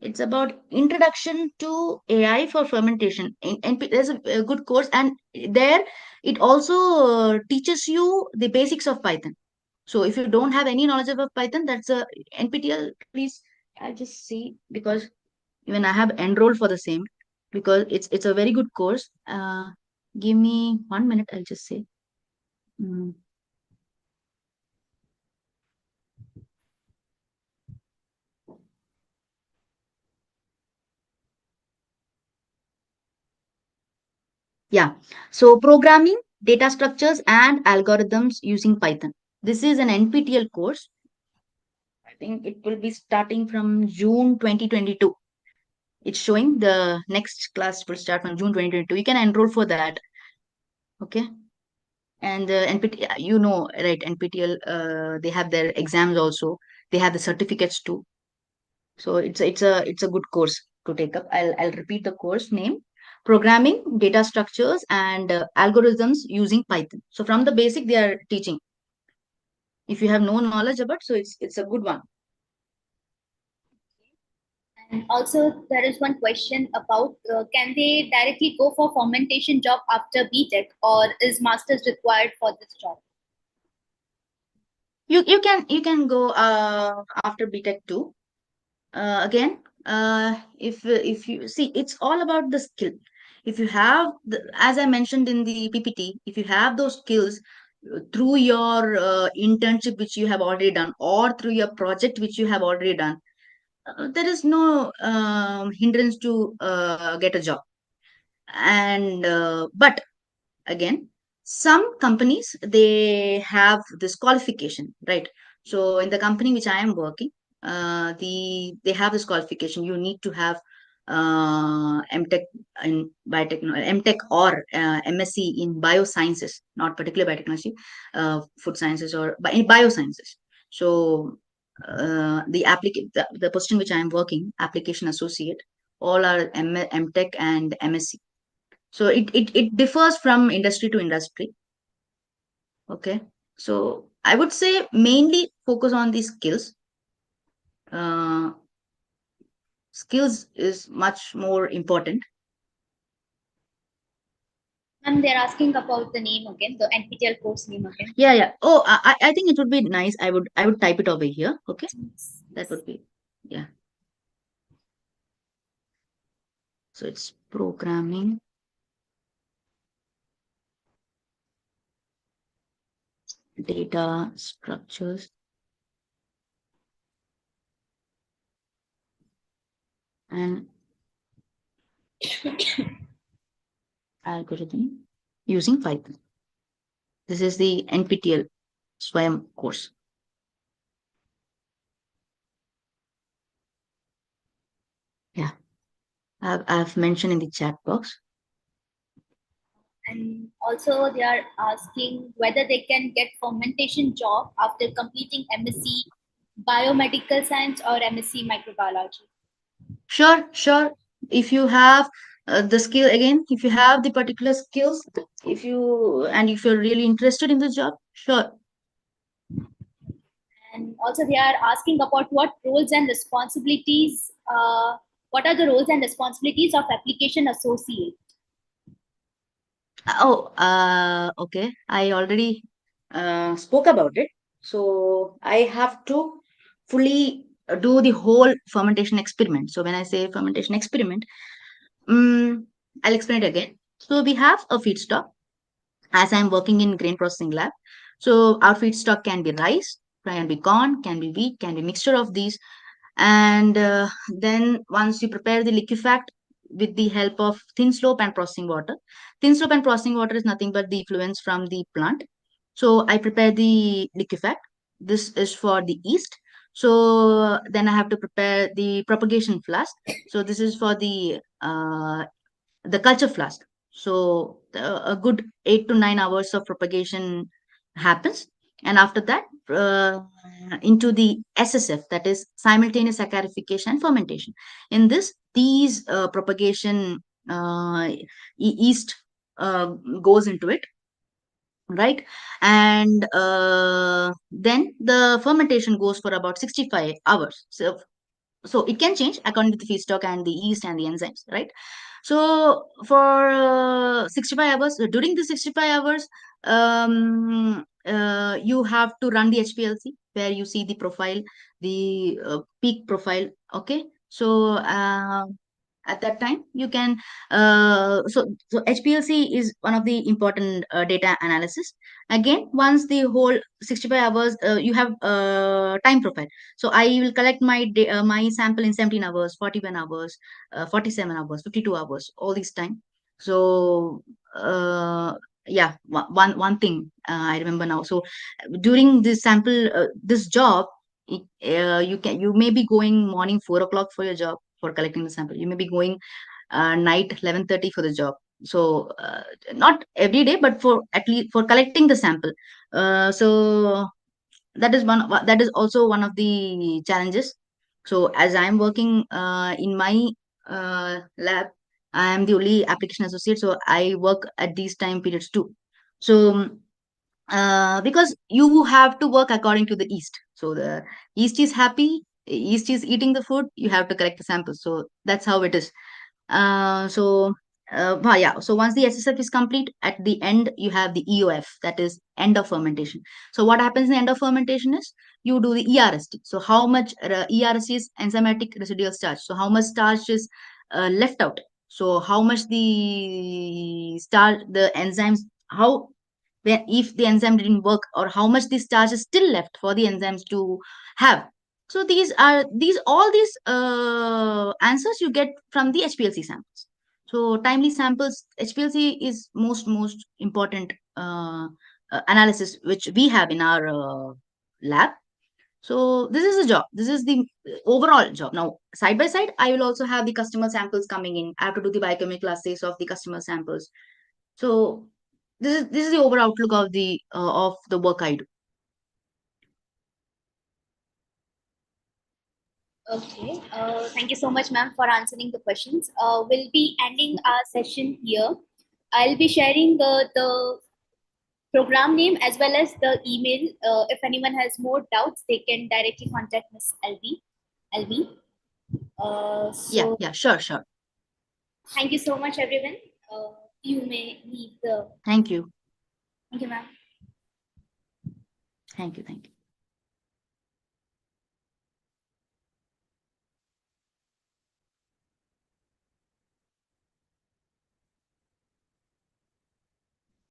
It's about introduction to AI for fermentation. There's a good course, and there it also teaches you the basics of Python. So if you don't have any knowledge of Python, that's a NPTL. Please, I'll just see, because even I have enrolled for the same, because it's a very good course. Give me 1 minute. I'll just say. Mm, yeah. So programming, data structures, and algorithms using Python. This is an NPTL course. I think it will be starting from June 2022. It's showing the next class will start from June 2022. You can enroll for that. Okay. And NPT, right? NPTL, they have their exams also. They have the certificates too. So it's a good course to take up. I'll repeat the course name: Programming, Data Structures, and Algorithms using Python. So from the basic, they are teaching. If you have no knowledge about, so it's a good one. And also, there is one question about can they directly go for fermentation job after BTech, or is masters required for this job? You can go after BTech too. Again, if you see, it's all about the skill. If you have as I mentioned in the PPT, if you have those skills through your internship which you have already done, or through your project which you have already done, there is no hindrance to get a job. And but again, some companies, they have this qualification, right? So in the company which I am working, they have this qualification. You need to have MTech in biotechnology, MTech, or MSc in biosciences, not particularly biotechnology, food sciences, or in biosciences. So the position which I am working, application associate, all are MTech and MSc. So it differs from industry to industry. Okay. So I would say mainly focus on the skills. Uh, Skills is much more important. And they're asking about the name again, the NPTEL course name again. Yeah. Oh, I think it would be nice. I would type it over here. Okay. That would be, yeah. So it's programming, data structures, and algorithm using Python. This is the NPTEL Swayam course. Yeah. I've mentioned in the chat box. And also, they are asking whether they can get fermentation job after completing MSc biomedical science or MSc microbiology. Sure. If you have the skill, again, if you have the particular skills, if you're really interested in the job, sure. And also, they are asking about what roles and responsibilities. What are the roles and responsibilities of application associate? Oh, okay. I already spoke about it. So I have to fully do the whole fermentation experiment. So when I say fermentation experiment, I'll explain it again. So we have a feedstock as I'm working in grain processing lab. So our feedstock can be rice, can be corn, can be wheat, can be mixture of these. And then once you prepare the liquefact with the help of thin slope and processing water. Thin slope and processing water is nothing but the effluents from the plant. So I prepare the liquefact. This is for the yeast. So then I have to prepare the propagation flask. So this is for the culture flask. So a good 8 to 9 hours of propagation happens, and after that, into the SSF, that is simultaneous saccharification and fermentation. In this, these propagation yeast goes into it, right? And then the fermentation goes for about 65 hours. So it can change according to the feedstock and the yeast and the enzymes, right? So for 65 hours, during the 65 hours, you have to run the HPLC where you see the profile, the peak profile. Okay. So at that time you can so HPLC is one of the important data analysis. Again, once the whole 65 hours, you have time profile. So I will collect my sample in 17 hours, 41 hours, 47 hours, 52 hours, all this time. So yeah, one thing I remember now. So during this sample, this job, you may be going morning 4 o'clock for your job for collecting the sample. You may be going night 11:30 for the job. So not every day, but for at least for collecting the sample. So that is also one of the challenges. So as I'm working in my lab, I am the only application associate, so I work at these time periods too. So because you have to work according to the yeast. So the yeast is happy, yeast is eating the food, you have to collect the samples. So that's how it is. So yeah, so once the SSF is complete, at the end you have the EOF, that is end of fermentation. So what happens in the end of fermentation is you do the ERST. So how much ERST is enzymatic residual starch. So how much starch is left out. So how much the starch, the enzymes, how when if the enzyme didn't work, or how much the starch is still left for the enzymes to have. So these all these answers you get from the HPLC samples. So timely samples, HPLC is most important analysis which we have in our lab. So this is the job. This is the overall job. Now, side by side, I will also have the customer samples coming in. I have to do the biochemical assays of the customer samples. So this is the overall outlook of the work I do. Okay. Thank you so much, ma'am, for answering the questions. We'll be ending our session here. I'll be sharing the program name as well as the email. If anyone has more doubts, they can directly contact Miss LB. LB. So Yeah, sure. thank you so much, everyone. You may leave the. Thank you. Thank you, ma'am. Thank you.